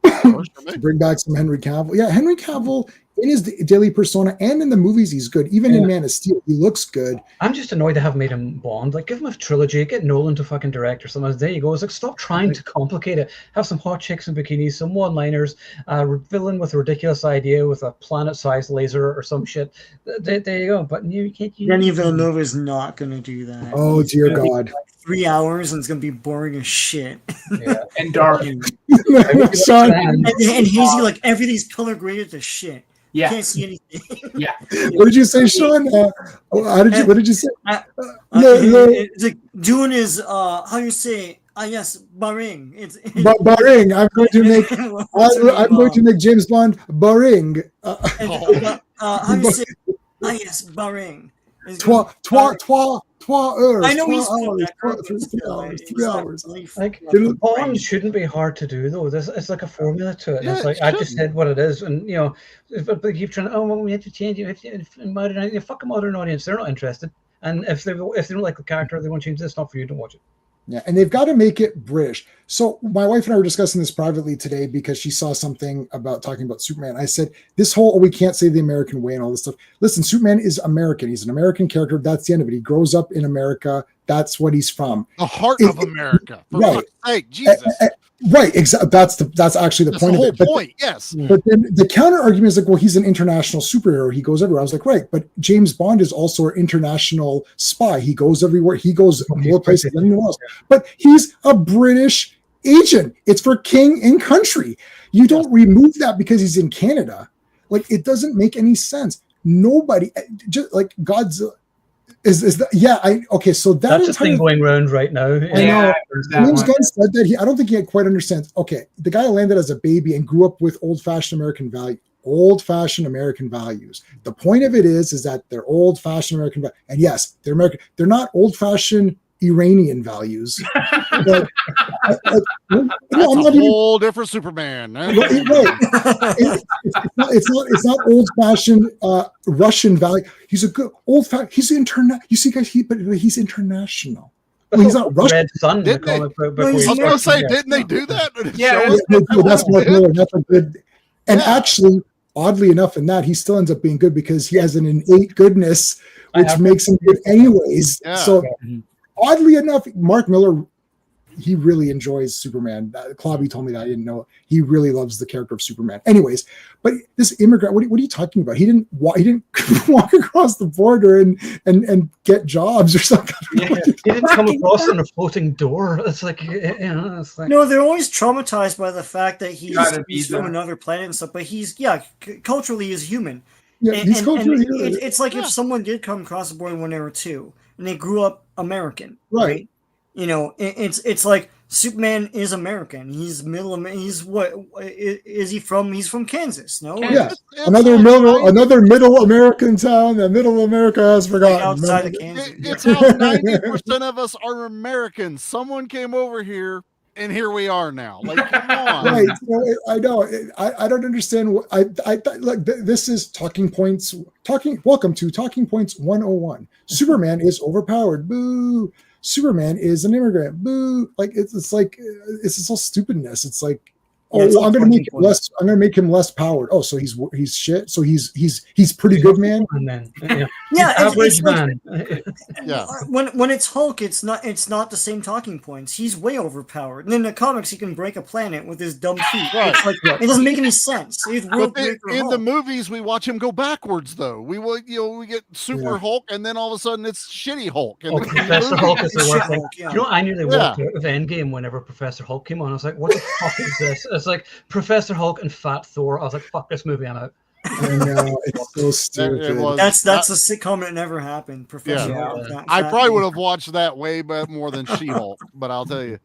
To bring back some Henry Cavill. Yeah, Henry Cavill in his daily persona and in the movies, he's good. Even in Man of Steel, he looks good. I'm just annoyed they have made him Bond. Like, give him a trilogy, get Nolan to fucking direct or something. There you go. It's like, stop trying to complicate it. Have some hot chicks in bikinis, some one-liners, villain with a ridiculous idea with a planet-sized laser or some shit. There you go. But you can't. Denis Villeneuve is not going to do that. Oh dear God. 3 hours and it's gonna be boring as shit. Yeah, and dark. and hazy, like everything's color graded to shit. Yeah. You can't see anything. Yeah. What did you say, Sean? What did you say? It's like Dune is how you say Yes, Baring. Baring. I'm going to make. I'm going to make James Bond Baring. How do you say? Yes, Baring. Trois heures. I know he's 3 hours. Like Bond shouldn't be hard to do though. It's like a formula to it. Yeah, It's like I just said what it is, and if they keep trying. Oh, well, we have to change it. If modern, fuck a modern audience, they're not interested. And if they don't like the character, they want to change this. Not for you. Don't watch it. Yeah, and they've got to make it British. So my wife and I were discussing this privately today because she saw something about talking about Superman. I said, this whole, we can't say the American way and all this stuff. Listen, Superman is American. He's an American character. That's the end of it. He grows up in America. That's what he's from. The heart of America. For right. fuck's sake, Jesus. Right, exactly. That's actually the point of it. But yes. But then the counter argument is like, well, he's an international superhero. He goes everywhere. I was like, right, but James Bond is also an international spy. He goes everywhere. He goes more places than anyone else. But he's a British agent. It's for king and country. You don't remove that because he's in Canada. Like, it doesn't make any sense. Nobody, just like Godzilla. Is that okay? So that's the thing going around right now. I know. James Gunn said that I don't think he quite understands. Okay, the guy landed as a baby and grew up with old-fashioned American values. The point of it is that they're old-fashioned American values, and yes, they're American. They're not old-fashioned Iranian values. But, that's a whole different Superman. Right. It's not old-fashioned Russian value. He's a good old-fashioned. He's international. You see, guys, he's international. Well, he's not Russian. Red Sun. I was going to say, didn't they do that? Yeah, that's Mark Miller. That's a good. And actually, oddly enough, in that he still ends up being good because he has an innate goodness, which makes him good anyways. Yeah. So. Oddly enough, Mark Miller, he really enjoys Superman. Clobby told me that. I didn't know. He really loves the character of Superman. Anyways, but this immigrant, what are you talking about? He didn't walk across the border and get jobs or something. Yeah, he didn't come across on a floating door. It's like, it's like, no, they're always traumatized by the fact that he's from another planet and stuff. But he's culturally he's human. Yeah, he's culturally human. It's like if someone did come across the border when they were 2 and they grew up American, right? It's like Superman is American. He's he's what is he from? He's from Kansas. No, yeah, another middle American town that middle America has forgotten. Like outside of Kansas, it's how 90% of us are Americans. Someone came over here. And here we are now. Like, come on. Right. So I know. I don't understand. Like this is Talking Points. Welcome to Talking Points 101. Superman is overpowered. Boo. Superman is an immigrant. Boo. Like it's just all stupidness. It's like, I'm going to make him less. I'm going to make him less powered. Oh, so he's shit. So he's pretty good, man. Average man. Yeah. When it's Hulk, it's not the same talking points. He's way overpowered. And in the comics, he can break a planet with his dumb feet. Right. It's like it doesn't make any sense. In the movies, we watch him go backwards. Though we get Super Hulk, and then all of a sudden it's shitty Hulk. And Professor Hulk is the worst thing. You know, I nearly walked out of Endgame whenever Professor Hulk came on. I was like, "What the fuck is this?" It's like Professor Hulk and Fat Thor. I was like, "Fuck this movie, I'm out." I know, it's so stupid. That's a sitcom that never happened. Professor Hulk. I probably would have watched that way more than She-Hulk, but I'll tell you.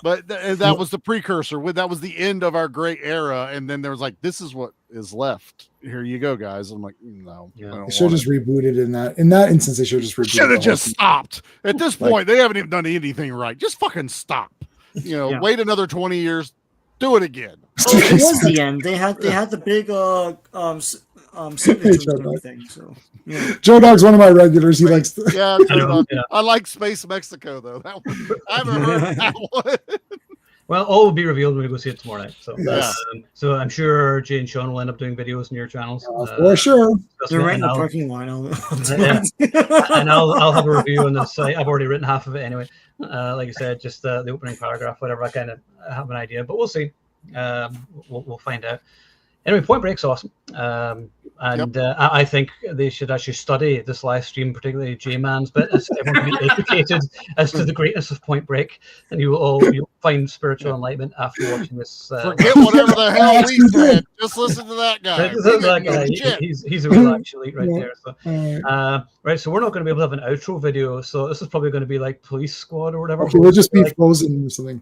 But that was the precursor. That was the end of our great era, and then there was like, this is what is left. Here you go, guys. I'm like, no. They should have just rebooted in that instance. They should have just rebooted. Should have just stopped. At this point, they haven't even done anything right. Just fucking stop. Wait another 20 years. Do it again. It was the end. They had the big signatures and everything. So Joe Dog's one of my regulars. He likes. I like Space Mexico though. I haven't heard that one. Well, all will be revealed when we go see it tomorrow night. So, so I'm sure Jay and Sean will end up doing videos on your channels. For sure. They're right in the parking lot. And I'll have a review on the site. I've already written half of it anyway. Like I said, just the opening paragraph, whatever. I kind of have an idea, but we'll see. We'll find out. Anyway, Point Break's awesome. I think they should actually study this live stream, particularly J-Man's bit, as everyone can be educated as to the greatness of Point Break, and you'll find spiritual enlightenment after watching this. Forget whatever the hell we said. Just listen to that guy. He's a real actual elite right there. So, right, so we're not going to be able to have an outro video, so this is probably going to be like Police Squad or whatever. Okay, we'll just be frozen or something.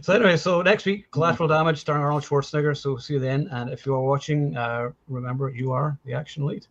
So anyway, so next week, Collateral Damage starring Arnold Schwarzenegger. So see you then. And if you are watching, remember you are the action lead.